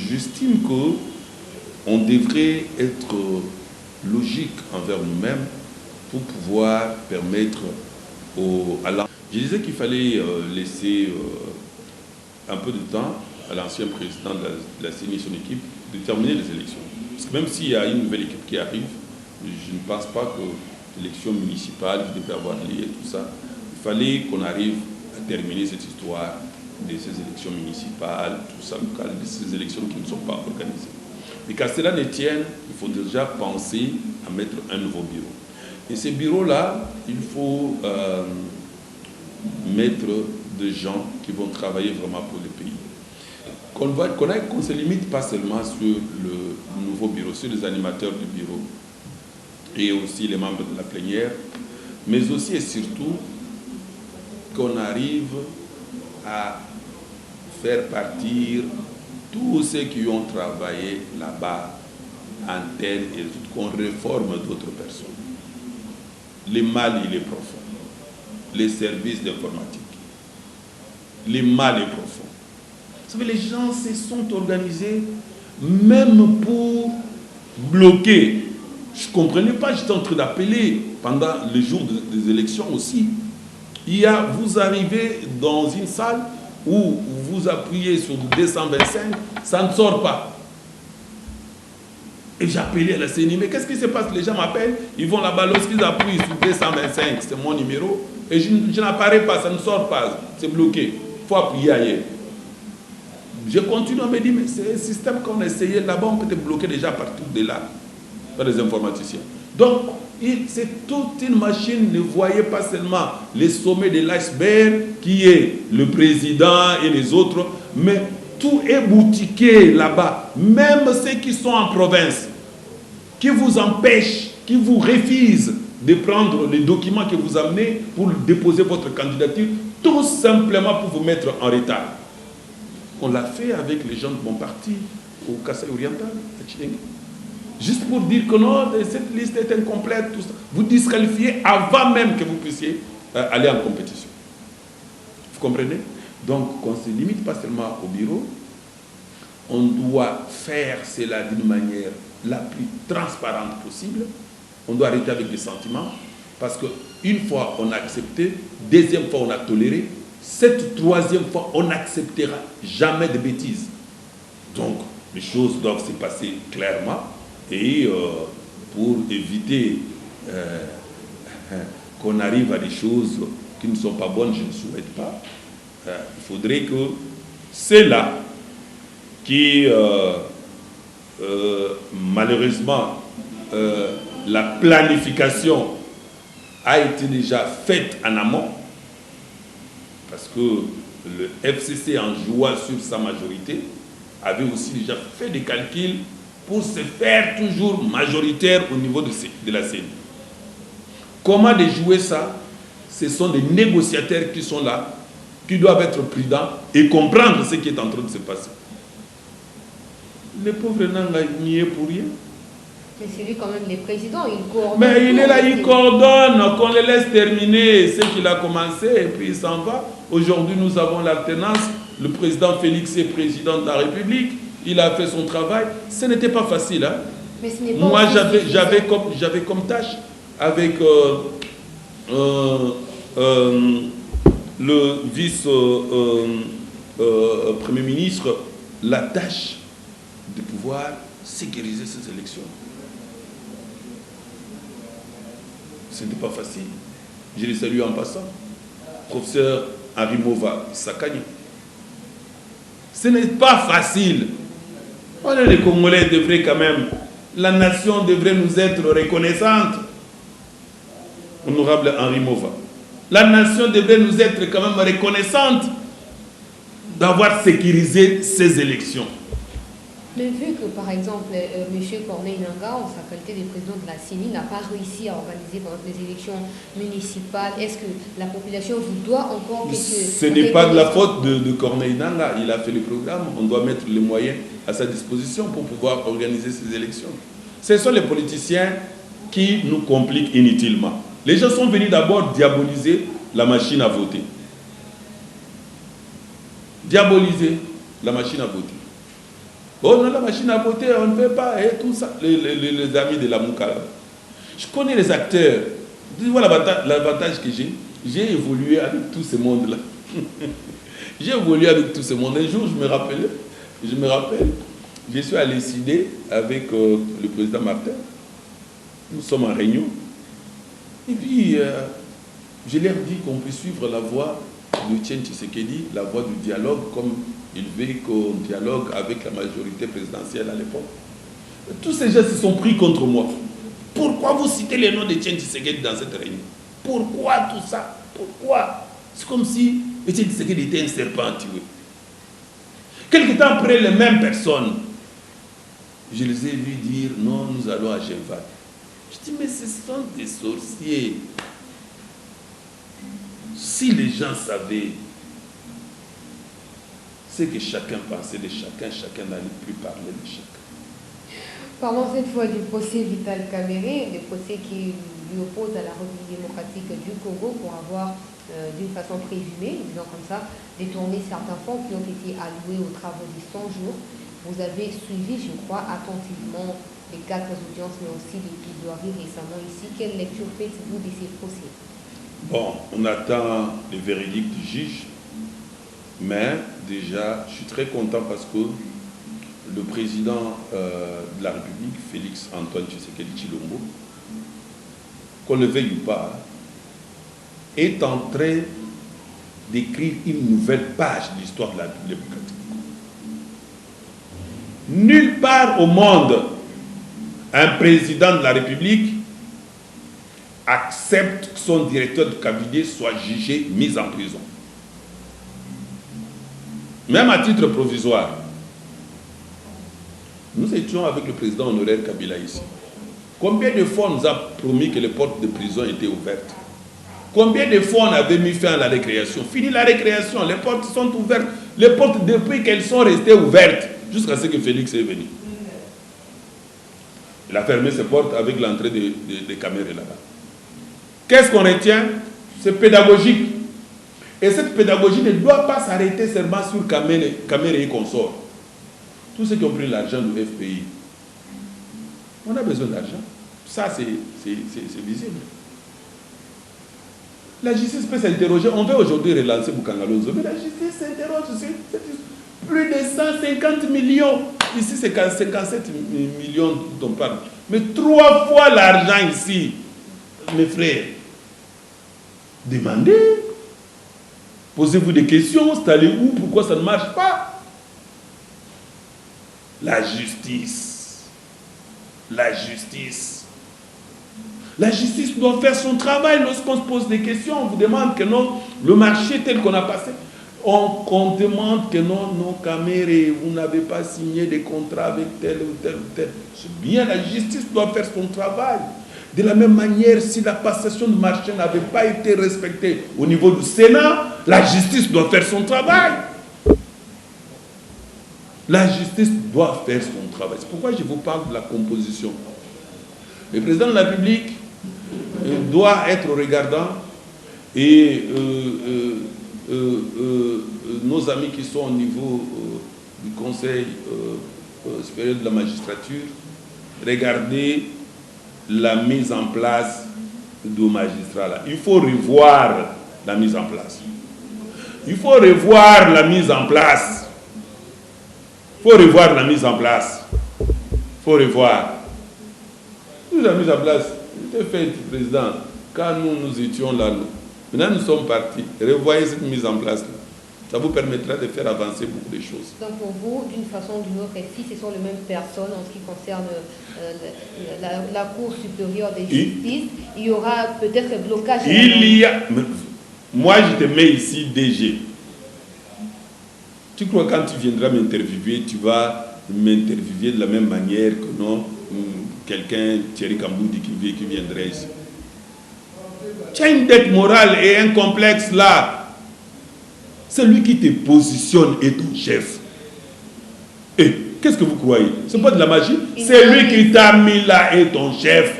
Speaker 2: j'estime qu'on devrait être logique envers nous-mêmes pour pouvoir permettre à l'ensemble. Je disais qu'il fallait laisser un peu de temps à l'ancien président de la CENI et son équipe de terminer les élections. Parce que même s'il y a une nouvelle équipe qui arrive, je ne pense pas que l'élection municipale qui devait avoir lieu et tout ça, il fallait qu'on arrive à terminer cette histoire de ces élections municipales, tout ça, locales, de ces élections qui ne sont pas organisées. Mais qu'à cela ne tienne, il faut déjà penser à mettre un nouveau bureau. Et ces bureaux-là, il faut mettre des gens qui vont travailler vraiment pour le pays. Qu'on ne se limite pas seulement sur le nouveau bureau, sur les animateurs du bureau et aussi les membres de la plénière, mais aussi et surtout qu'on arrive à faire partir tous ceux qui ont travaillé là-bas, antennes et tout, qu'on réforme d'autres personnes. Le mal, il est profond. Les services d'informatique. Le mal est profond. Vous savez, les gens se sont organisés même pour bloquer. Je ne comprenais pas, j'étais en train d'appeler pendant les jours des élections aussi. Vous arrivez dans une salle où vous appuyez sur 225, ça ne sort pas. Et j'ai appelé à la CENI, mais qu'est-ce qui se passe? Les gens m'appellent, ils vont là-bas, lorsqu'ils appuient sur 225, c'est mon numéro, et je n'apparais pas, ça ne sort pas, c'est bloqué, il faut appuyer ailleurs. Je continue à me dire, mais c'est un système qu'on a essayé là-bas, on peut te bloquer déjà partout de là, par les informaticiens. Donc, c'est toute une machine, ne voyez pas seulement les sommets de l'iceberg, qui est le président et les autres, mais tout est boutiqué là-bas. Même ceux qui sont en province, qui vous empêchent, qui vous refusent de prendre les documents que vous amenez pour déposer votre candidature, tout simplement pour vous mettre en retard. On l'a fait avec les gens de mon parti au Kasaï oriental, à Chilengi. Juste pour dire que non, cette liste est incomplète, tout ça. Vous disqualifiez avant même que vous puissiez aller en compétition. Vous comprenez? Donc, on ne se limite pas seulement au bureau, on doit faire cela d'une manière la plus transparente possible. On doit arrêter avec des sentiments, parce qu'une fois on a accepté, deuxième fois on a toléré, cette troisième fois on n'acceptera jamais de bêtises. Donc, les choses doivent se passer clairement, et pour éviter qu'on arrive à des choses qui ne sont pas bonnes, je ne souhaite pas, il faudrait que ceux-là qui, malheureusement, la planification a été déjà faite en amont, parce que le FCC, en jouant sur sa majorité, avait aussi déjà fait des calculs pour se faire toujours majoritaire au niveau de la CENI. Comment déjouer ça? Ce sont des négociateurs qui sont là, qui doivent être prudents et comprendre ce qui est en train de se passer. Les pauvres Nanga n'y est pour rien.
Speaker 1: Mais c'est lui quand même les présidents, il coordonne.
Speaker 2: Mais il est là, il coordonne, qu'on le laisse terminer ce qu'il a commencé et puis il s'en va. Aujourd'hui, nous avons l'alternance. Le président Félix est président de la République. Il a fait son travail. Ce n'était pas facile. Hein?
Speaker 1: Mais ce n'est pas
Speaker 2: moi, j'avais comme tâche avec le vice-premier ministre la tâche de pouvoir sécuriser ces élections. Ce n'était pas facile. Je les salue en passant. Professeur Arimova Sakani. Ce n'est pas facile. On est les Congolais devraient quand même, la nation devrait nous être reconnaissante. Honorable Henri Mova. La nation devrait nous être quand même reconnaissante d'avoir sécurisé ces élections.
Speaker 1: Mais vu que, par exemple, M. Corneille Nangaa, en sa qualité de président de la CENI, n'a pas réussi à organiser par exemple, les élections municipales, est-ce que la population vous doit encore quelque chose?
Speaker 2: Ce n'est pas de la faute de Corneille Nangaa. Il a fait le programme. On doit mettre les moyens à sa disposition pour pouvoir organiser ces élections. Ce sont les politiciens qui nous compliquent inutilement. Les gens sont venus d'abord diaboliser la machine à voter. Diaboliser la machine à voter. Oh non, la machine à voter, on ne peut pas, et tout ça. Les amis de la Moukala. Je connais les acteurs. Voilà l'avantage que j'ai. J'ai évolué avec tout ce monde-là. J'ai évolué avec tout ce monde. Un jour, je me rappelle, je suis allé cider avec le président Martin. Nous sommes en réunion. Et puis, je leur dis qu'on peut suivre la voie de Tien Tshisekedi, la voie du dialogue, comme il veut qu'on dialogue avec la majorité présidentielle à l'époque. Tous ces gens se sont pris contre moi. Pourquoi vous citez les noms de Tien Tshisekedi dans cette réunion? Pourquoi tout ça? Pourquoi? C'est comme si Tien Tshisekedi était un serpent tué. Quelque temps après, les mêmes personnes, je les ai vus dire non, nous allons à Genval. Je dis, mais ce sont des sorciers. Si les gens savaient ce que chacun pensait de chacun, chacun n'allait plus parler de chacun.
Speaker 1: Parlons cette fois du procès Vital Kamerhe, le procès qui lui oppose à la République démocratique du Congo pour avoir, d'une façon présumée, disons comme ça, détourné certains fonds qui ont été alloués aux travaux des 100 jours. Vous avez suivi, je crois, attentivement les 4 audiences, mais aussi les plaidoiries récemment ici. Quelle lecture faites-vous de ces procès?
Speaker 2: Bon, on attend le verdict du juge, mais déjà, je suis très content parce que le président de la République, Félix Antoine Tshisekedi Tshilombo, qu'on le veuille ou pas, est en train d'écrire une nouvelle page de l'histoire de la République démocratique. Nulle part au monde, un président de la République accepte que son directeur de cabinet soit jugé, mis en prison. Même à titre provisoire. Nous étions avec le président honoraire Kabila ici. Combien de fois on nous a promis que les portes de prison étaient ouvertes? Combien de fois on avait mis fin à la récréation? Fini la récréation, les portes sont ouvertes. Les portes, depuis qu'elles sont restées ouvertes, jusqu'à ce que Félix est venu. Il a fermé ses portes avec l'entrée des caméras là-bas. Qu'est-ce qu'on retient? C'est pédagogique. Et cette pédagogie ne doit pas s'arrêter seulement sur caméras et consorts. Tous ceux qui ont pris l'argent du FPI, on a besoin d'argent. Ça, c'est visible. La justice peut s'interroger. On veut aujourd'hui relancer Boukangalonzo, mais la justice s'interroge sur plus de 150 millions. Ici, c'est 57 millions dont on parle. Mais 3 fois l'argent ici, mes frères. Demandez. Posez-vous des questions. C'est allé où? Pourquoi ça ne marche pas? La justice. La justice. La justice doit faire son travail lorsqu'on se pose des questions. On vous demande que non, le marché tel qu'on a passé.
Speaker 3: On demande que non, Kamere, vous n'avez pas signé des contrats avec tel ou tel ou tel. C'est bien, la justice doit faire son travail. De la même manière, si la passation de marché n'avait pas été respectée au niveau du Sénat, la justice doit faire son travail. La justice doit faire son travail. C'est pourquoi je vous parle de la composition. Le président de la République doit être regardant et nos amis qui sont au niveau du Conseil supérieur de la magistrature, regarder la mise en place du magistrat là. Il faut revoir la mise en place. Il faut revoir la mise en place. Il faut revoir la mise en place. Il faut revoir. Nous avons mis en place. C'était fait, président, quand nous étions là. Maintenant, nous sommes partis. Revoyez cette mise en place là. Ça vous permettra de faire avancer beaucoup de choses.
Speaker 1: Donc pour vous, d'une façon ou d'une autre, si ce sont les mêmes personnes en ce qui concerne la Cour supérieure de justice, il y aura peut-être un blocage.
Speaker 3: Moi, je te mets ici DG. Tu crois que quand tu viendras m'interviewer, tu vas m'interviewer de la même manière que non quelqu'un, Thierry Kamboudi, qui viendrait ici. Tu as une dette morale et un complexe là. Celui qui te positionne est ton chef. Et qu'est-ce que vous croyez? Ce n'est pas de la magie. C'est lui qui t'a mis là est ton chef.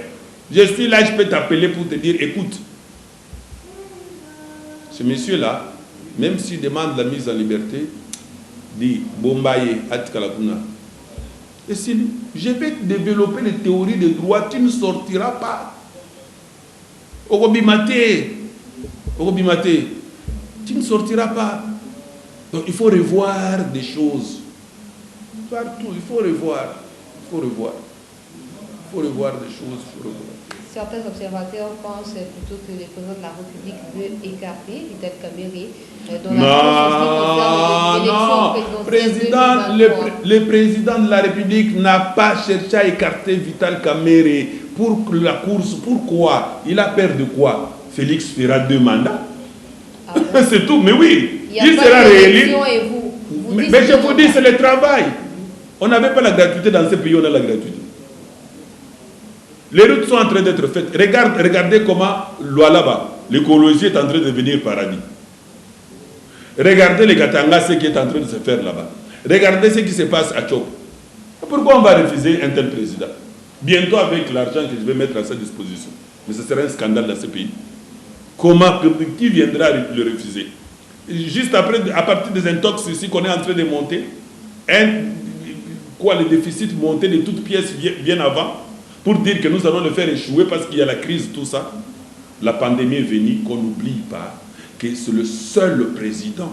Speaker 3: Je suis là, je peux t'appeler pour te dire, écoute, ce monsieur-là, même s'il demande la mise en liberté, dit Bombaye Atkalakuna. Et si je vais développer les théories de droit, tu ne sortiras pas. Orobimate, tu ne sortiras pas. Donc il faut revoir des choses. Partout, il faut revoir. Il faut revoir. Il faut revoir des choses. Il faut revoir.
Speaker 1: Certains observateurs pensent plutôt que le président de la République veut écarter Vital Kamerhe
Speaker 3: dans le président de la République n'a pas cherché à écarter Vital Kamerhe pour la course. Pourquoi? Il a peur de quoi? Félix fera 2 mandats. Ah bon? C'est tout, mais oui, il sera réélu. Mais je vous dis, c'est le travail. On n'avait pas la gratuité dans ce pays, on a la gratuité. Les routes sont en train d'être faites. Regardez comment Lualaba, l'écologie est en train de devenir paradis. Regardez les Katanga, ce qui est en train de se faire là-bas. Regardez ce qui se passe à Tchop. Pourquoi on va refuser un tel président? Bientôt avec l'argent que je vais mettre à sa disposition. Mais ce serait un scandale dans ce pays. Comment, qui viendra le refuser? Juste après, à partir des intox ici qu'on est en train de monter, le déficit monté de toutes pièces bien avant, pour dire que nous allons le faire échouer parce qu'il y a la crise, tout ça. La pandémie est venue, qu'on n'oublie pas que c'est le seul président,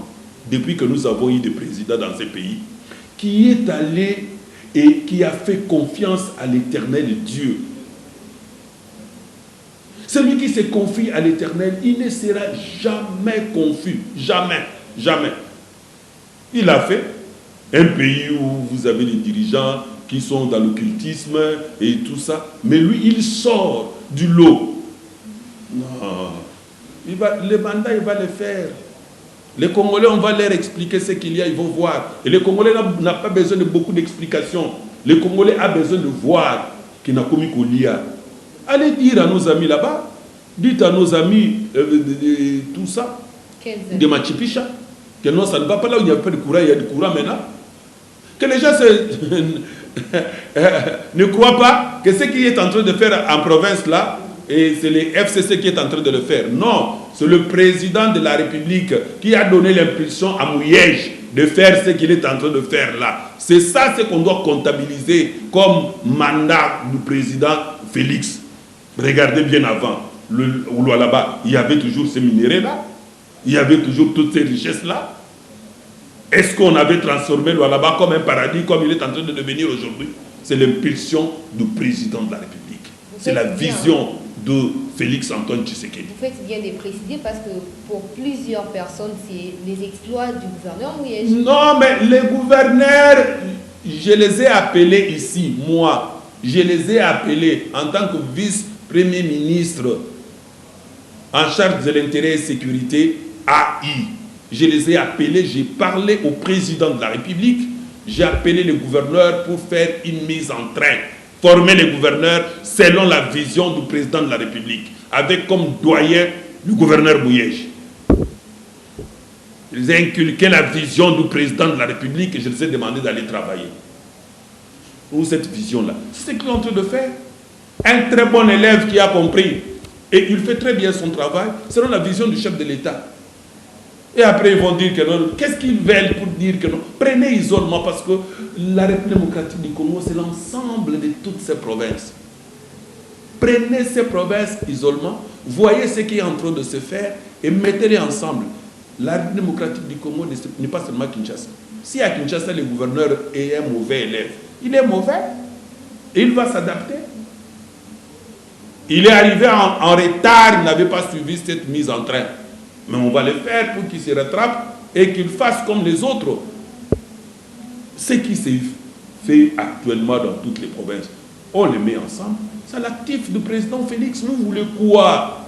Speaker 3: depuis que nous avons eu des présidents dans ces pays, qui est allé et qui a fait confiance à l'Éternel Dieu. Celui qui se confie à l'Éternel, il ne sera jamais confus. Jamais. Jamais. Il a fait un pays où vous avez des dirigeants qui sont dans l'occultisme et tout ça. Mais lui, il sort du lot. Non. Le mandat, il va le faire. Les Congolais, on va leur expliquer ce qu'il y a, ils vont voir. Et les Congolais n'ont pas besoin de beaucoup d'explications. Les Congolais ont besoin de voir qu'il n'a commis Kolia. Allez dire à nos amis là-bas, dites à nos amis tout ça, de Machipicha, que non, ça ne va pas là où il n'y a pas de courant, il y a du courant maintenant. Que les gens ne croient pas que ce qui est en train de faire en province là, et c'est les FCC qui est en train de le faire. Non, c'est le président de la République qui a donné l'impulsion à Mouyège de faire ce qu'il est en train de faire là. C'est ça ce qu'on doit comptabiliser comme mandat du président Félix. Regardez bien avant, là-bas, il y avait toujours ces minéraux là, il y avait toujours toutes ces richesses là. Est-ce qu'on avait transformé là-bas comme un paradis, comme il est en train de devenir aujourd'hui? C'est l'impulsion du président de la République. C'est la vision de Félix Antoine Tshisekedi.
Speaker 1: Vous faites bien de préciser parce que pour plusieurs personnes, c'est les exploits du gouverneur Mouyège.
Speaker 3: Non, mais les gouverneurs, je les ai appelés ici, moi. Je les ai appelés en tant que vice-premier ministre en charge de l'intérêt et sécurité AI. je les ai appelés, j'ai parlé au président de la République, j'ai appelé les gouverneurs pour faire une mise en train, former les gouverneurs selon la vision du président de la République, avec comme doyen le gouverneur Bouyège. Je les ai inculqué la vision du président de la République et je les ai demandé d'aller travailler. Pour cette vision-là, c'est ce qu'il est en train de faire. Un très bon élève qui a compris, et il fait très bien son travail, selon la vision du chef de l'État. Et après, ils vont dire que non. Qu'est-ce qu'ils veulent pour dire que non? Prenez isolement, parce que la République démocratique du Congo, c'est l'ensemble de toutes ces provinces. Prenez ces provinces isolement, voyez ce qui est en train de se faire et mettez-les ensemble. La République démocratique du Congo n'est pas seulement Kinshasa. Si à Kinshasa, le gouverneur est un mauvais élève, il est mauvais et il va s'adapter. Il est arrivé en retard, il n'avait pas suivi cette mise en train. Mais on va le faire pour qu'il se rattrape et qu'il fasse comme les autres. Ce qui se fait actuellement dans toutes les provinces, on les met ensemble. C'est l'actif du président Félix. Nous voulons quoi?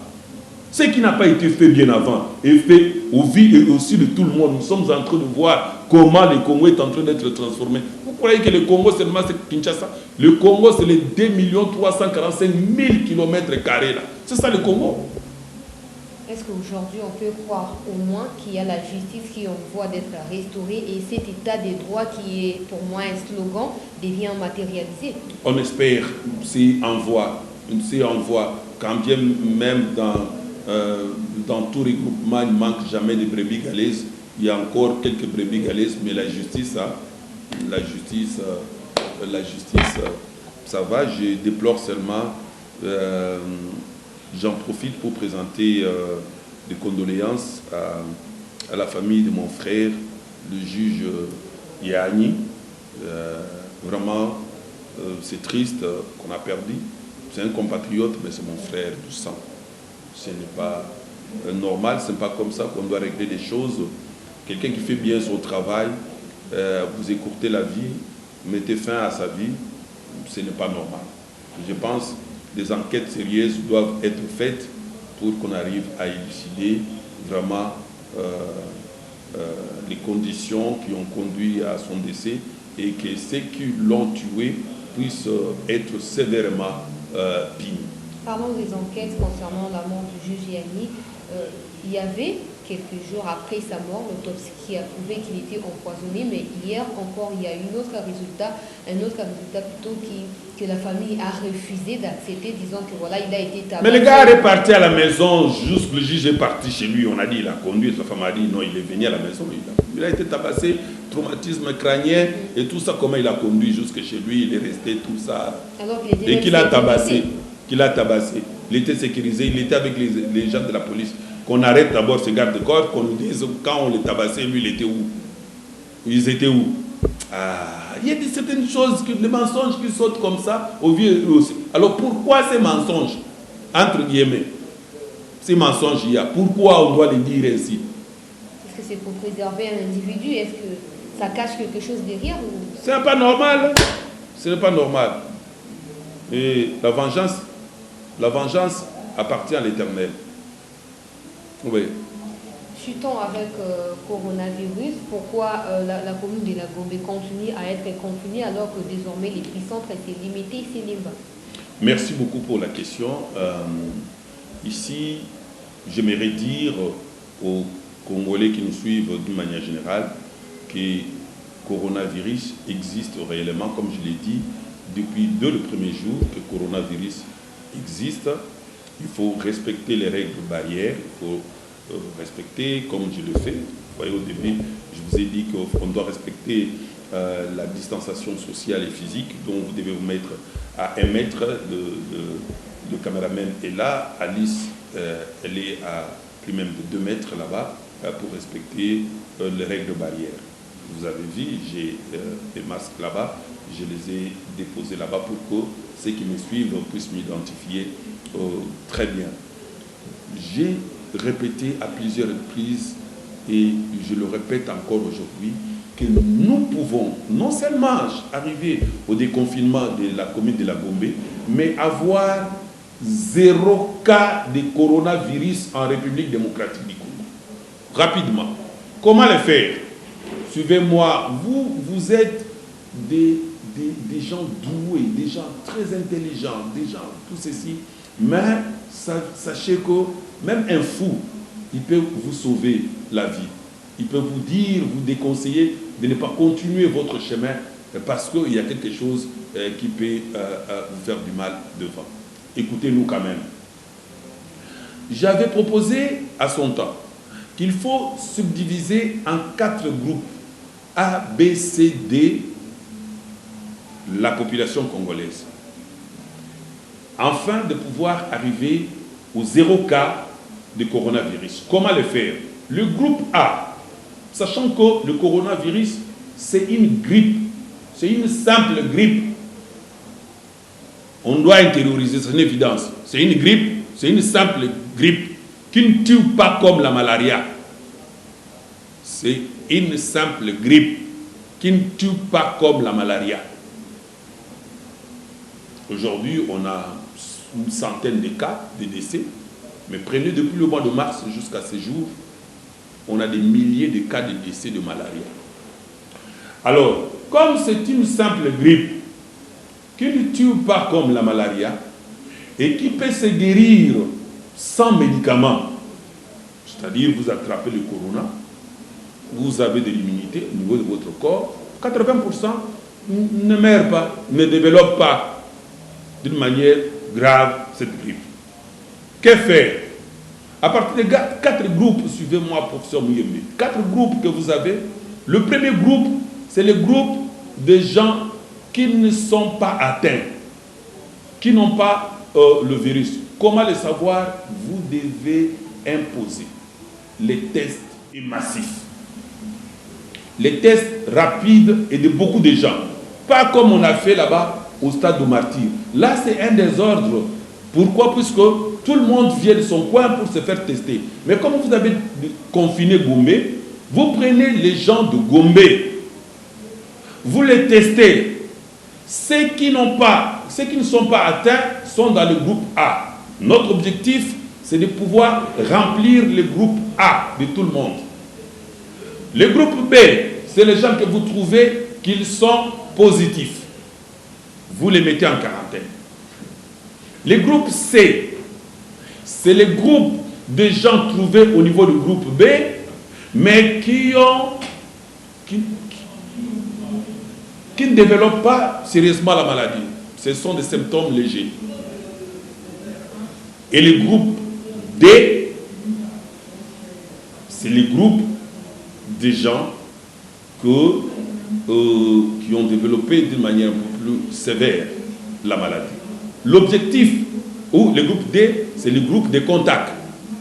Speaker 3: Ce qui n'a pas été fait bien avant est fait au vu et aussi de tout le monde. Nous sommes en train de voir comment le Congo est en train d'être transformé. Vous croyez que le Congo seulement c'est Kinshasa? Le Congo c'est les 2 345 000 km². C'est ça le Congo.
Speaker 1: Est-ce qu'aujourd'hui on peut croire au moins qu'il y a la justice qui est en voie d'être restaurée et cet état des droits qui est pour moi un slogan devient matérialisé? On
Speaker 3: espère, c'est en voie, quand bien même dans tout regroupement, il ne manque jamais de brebis galaises. Il y a encore quelques brebis galaises, mais la justice, ça va. Je déplore seulement, j'en profite pour présenter des condoléances à la famille de mon frère, le juge Yahani. Vraiment, c'est triste qu'on a perdu. C'est un compatriote, mais c'est mon frère du sang. Ce n'est pas normal, ce n'est pas comme ça qu'on doit régler des choses. Quelqu'un qui fait bien son travail, vous écourtez la vie, mettez fin à sa vie, ce n'est pas normal. Je pense que des enquêtes sérieuses doivent être faites pour qu'on arrive à élucider vraiment les conditions qui ont conduit à son décès et que ceux qui l'ont tué puissent être sévèrement punis.
Speaker 1: Parlons des enquêtes concernant la mort du juge Yahani. Il y avait, quelques jours après sa mort, l'autopsie qui a prouvé qu'il était empoisonné, mais hier encore, il y a un autre résultat plutôt que la famille a refusé d'accepter, disant que voilà, il a été tabassé.
Speaker 3: Mais le gars est parti à la maison, juste le juge est parti chez lui, on a dit, il a conduit, la femme a dit, non, il est venu à la maison, il a été tabassé, traumatisme crânien, et tout ça, comment il a conduit jusque chez lui, il est resté, tout ça, et qu'il a tabassé. Il était sécurisé, il était avec les gens de la police. Qu'on arrête d'abord ce garde-corps, qu'on nous dise quand on les tabassait, lui il était où? Ils étaient où? Il y a certaines choses, les mensonges qui sautent comme ça au vieux aussi. Alors pourquoi ces mensonges? Entre guillemets, ces mensonges il y a. Pourquoi on doit les dire ainsi?
Speaker 1: Est-ce que c'est pour préserver un individu? Est-ce que ça cache quelque chose derrière ou...
Speaker 3: Ce n'est pas normal. Ce n'est pas normal. Et la vengeance appartient à l'Éternel. Oui.
Speaker 1: Chutons avec coronavirus. Pourquoi la commune de la Gombe continue à être confinée alors que désormais les puissances étaient limitées ici Limba?
Speaker 3: Merci beaucoup pour la question. Ici, j'aimerais dire aux Congolais qui nous suivent d'une manière générale que le coronavirus existe réellement, comme je l'ai dit, depuis dès le premier jour que le coronavirus existe. Il faut respecter les règles barrières, il faut respecter comme je le fais. Vous voyez, au début, je vous ai dit qu'on doit respecter la distanciation sociale et physique, dont vous devez vous mettre à 1 mètre. Le caméraman est là, Alice, elle est à plus même de 2 mètres là-bas pour respecter les règles barrières. Vous avez vu, j'ai des masques là-bas, je les ai déposés là-bas pour que ceux qui me suivent puissent m'identifier très bien. J'ai répété à plusieurs reprises, et je le répète encore aujourd'hui, que nous pouvons non seulement arriver au déconfinement de la commune de la Gombe, mais avoir 0 cas de coronavirus en République démocratique du Congo. Rapidement. Comment le faire? Suivez-moi. Vous êtes des gens doués, des gens très intelligents, des gens tout ceci. Mais sachez que même un fou, il peut vous sauver la vie. Il peut vous dire, vous déconseiller de ne pas continuer votre chemin parce qu'il y a quelque chose qui peut vous faire du mal devant. Écoutez-nous quand même. J'avais proposé à son temps qu'il faut subdiviser en 4 groupes A, B, C, D la population congolaise afin de pouvoir arriver au 0 cas de coronavirus. Comment le faire? Le groupe A, sachant que le coronavirus, c'est une grippe, c'est une simple grippe. On doit intérioriser, c'est une évidence. C'est une grippe, c'est une simple grippe qui ne tue pas comme la malaria. C'est une simple grippe qui ne tue pas comme la malaria. Aujourd'hui, on a une centaine de cas de décès, mais prenez depuis le mois de mars jusqu'à ce jour, on a des milliers de cas de décès de malaria. Alors, comme c'est une simple grippe qui ne tue pas comme la malaria et qui peut se guérir sans médicaments, c'est-à-dire vous attrapez le corona, vous avez de l'immunité au niveau de votre corps, 80% ne meurent pas, ne développent pas d'une manière grave cette grippe. Que faire? À partir de 4 groupes, suivez-moi, professeur Mouyembe, 4 groupes que vous avez. Le premier groupe, c'est le groupe de gens qui ne sont pas atteints, qui n'ont pas le virus. Comment le savoir? Vous devez imposer les tests massifs. Les tests rapides et de beaucoup de gens. Pas comme on a fait là-bas au stade de Martyr. Là, c'est un désordre. Pourquoi? Puisque tout le monde vient de son coin pour se faire tester. Mais comme vous avez confiné Gombe, vous prenez les gens de Gombe, vous les testez. Ceux qui ne sont pas atteints sont dans le groupe A. Notre objectif, c'est de pouvoir remplir le groupe A de tout le monde. Le groupe B, c'est les gens que vous trouvez qu'ils sont positifs. Vous les mettez en quarantaine. Le groupe C, c'est le groupe de gens trouvés au niveau du groupe B, mais qui ne développent pas sérieusement la maladie. Ce sont des symptômes légers. Et le groupe D, c'est le groupe des gens qui ont développé d'une manière un peu plus sévère la maladie. L'objectif, ou le groupe D, c'est le groupe de contact.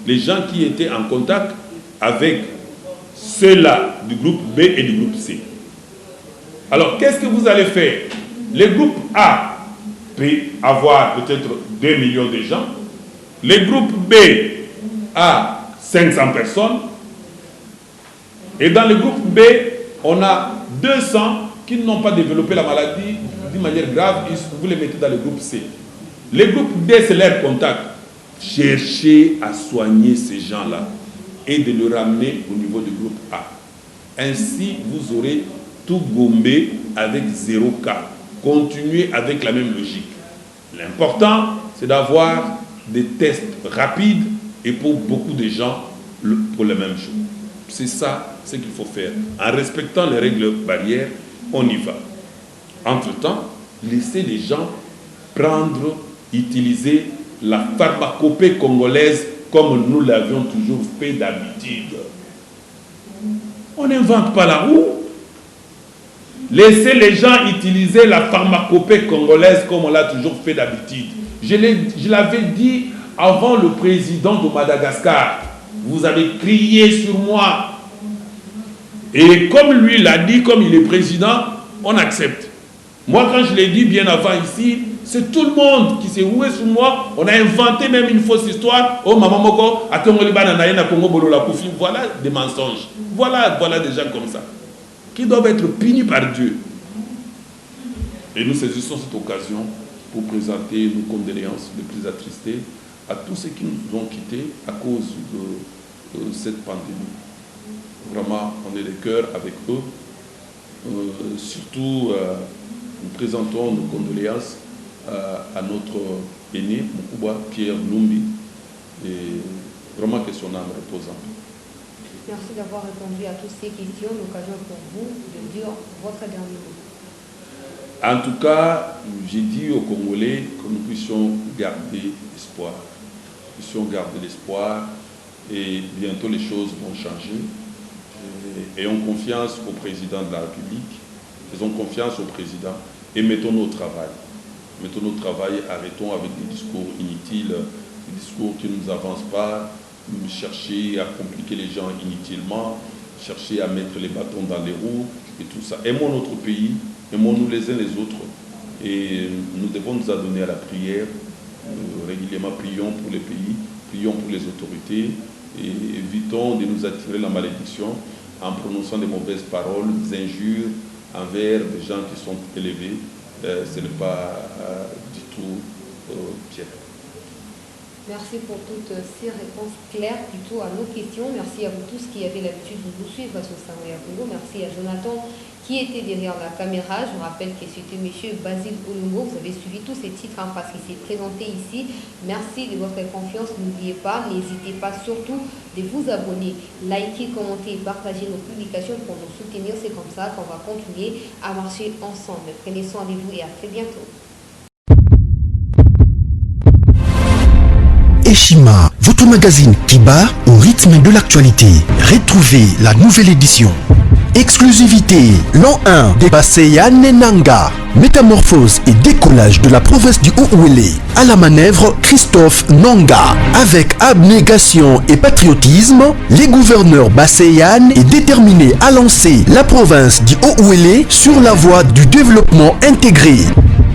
Speaker 3: Les gens qui étaient en contact avec ceux-là du groupe B et du groupe C. Alors, qu'est-ce que vous allez faire? Le groupe A peut avoir peut-être 2 millions de gens. Le groupe B a 500 personnes. Et dans le groupe B, on a 200 qui n'ont pas développé la maladie d'une manière grave. Vous les mettez dans le groupe C. Le groupe D, c'est leur contact. Cherchez à soigner ces gens-là et de le ramener au niveau du groupe A. Ainsi, vous aurez tout Gombe avec 0 cas. Continuez avec la même logique. L'important, c'est d'avoir des tests rapides et pour beaucoup de gens, pour la même chose. C'est ça ce qu'il faut faire. En respectant les règles barrières, on y va. Entre-temps, laissez les gens prendre, utiliser la pharmacopée congolaise comme nous l'avions toujours fait d'habitude. On n'invente pas la roue. Laissez les gens utiliser la pharmacopée congolaise comme on l'a toujours fait d'habitude. Je l'avais dit avant le président de Madagascar. Vous avez crié sur moi. Et comme lui l'a dit, comme il est président, on accepte. Moi, quand je l'ai dit bien avant ici, c'est tout le monde qui s'est roué sur moi. On a inventé même une fausse histoire. Oh, maman moko, voilà des mensonges. Voilà des gens comme ça, qui doivent être punis par Dieu. Et nous saisissons cette occasion pour présenter nos condoléances les plus attristées à tous ceux qui nous ont quittés à cause de cette pandémie. vraiment, on est de cœur avec eux. Surtout, nous présentons nos condoléances à notre aîné, Mukubwa Pierre Numbi, et vraiment que son âme repose en paix.
Speaker 1: Merci d'avoir répondu à toutes ces questions. L'occasion pour vous de dire votre dernier mot.
Speaker 3: En tout cas, j'ai dit aux Congolais que nous puissions garder espoir. Nous puissions garder l'espoir et bientôt les choses vont changer. Ayons confiance au président de la République, faisons confiance au président et mettons-nous au travail. Mettons-nous au travail, arrêtons avec des discours inutiles, des discours qui ne nous avancent pas, chercher à compliquer les gens inutilement, chercher à mettre les bâtons dans les roues et tout ça. Aimons notre pays, aimons-nous les uns les autres et nous devons nous adonner à la prière. Régulièrement, prions pour les pays, prions pour les autorités et évitons de nous attirer la malédiction en prononçant des mauvaises paroles, des injures envers des gens qui sont élevés. Ce n'est pas du tout bien.
Speaker 1: Merci pour toutes ces réponses claires plutôt à nos questions. Merci à vous tous qui avez l'habitude de nous suivre sur Sangoya Congo. Merci à Jonathan qui était derrière la caméra. Je vous rappelle que c'était M. Basile Olungo. Vous avez suivi tous ces titres parce qu'il s'est présenté ici. Merci de votre confiance. N'oubliez pas, n'hésitez pas surtout de vous abonner, liker, commenter, partager nos publications pour nous soutenir. C'est comme ça qu'on va continuer à marcher ensemble. Prenez soin de vous et à très bientôt.
Speaker 4: Eshima, votre magazine qui bat au rythme de l'actualité. Retrouvez la nouvelle édition. Exclusivité, l'an 1 des Baseyan Nanga. Métamorphose et décollage de la province du Haut-Ouélé. À la manœuvre, Christophe Nanga. Avec abnégation et patriotisme, les gouverneurs Baseyan est déterminé à lancer la province du Haut-Ouélé sur la voie du développement intégré.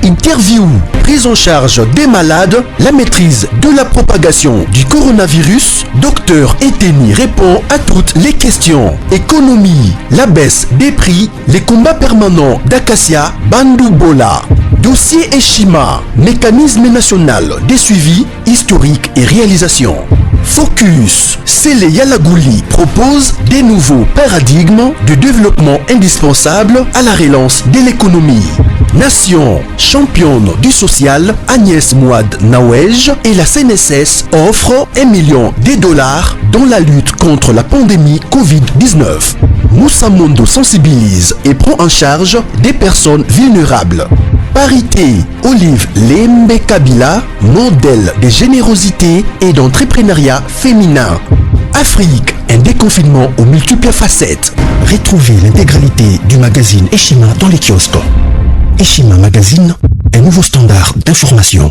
Speaker 4: Interview, prise en charge des malades, la maîtrise de la propagation du coronavirus. Docteur Eteni répond à toutes les questions. Économie, la baisse des prix, les combats permanents d'Acacia, Bandoubola. Dossier Eshima, mécanisme national des suivis historiques et réalisations. Focus, Sele Yalagouli propose des nouveaux paradigmes de développement indispensables à la relance de l'économie. Nation, championne du social, Agnès Mouad Nawej et la CNSS offrent $1 million dans la lutte contre la pandémie Covid-19. Moussa Mondo sensibilise et prend en charge des personnes vulnérables. Parité, Olive Lembe Kabila, modèle de générosité et d'entrepreneuriat féminin. Afrique, un déconfinement aux multiples facettes. Retrouvez l'intégralité du magazine Eshima dans les kiosques. Eshima Magazine, un nouveau standard d'information.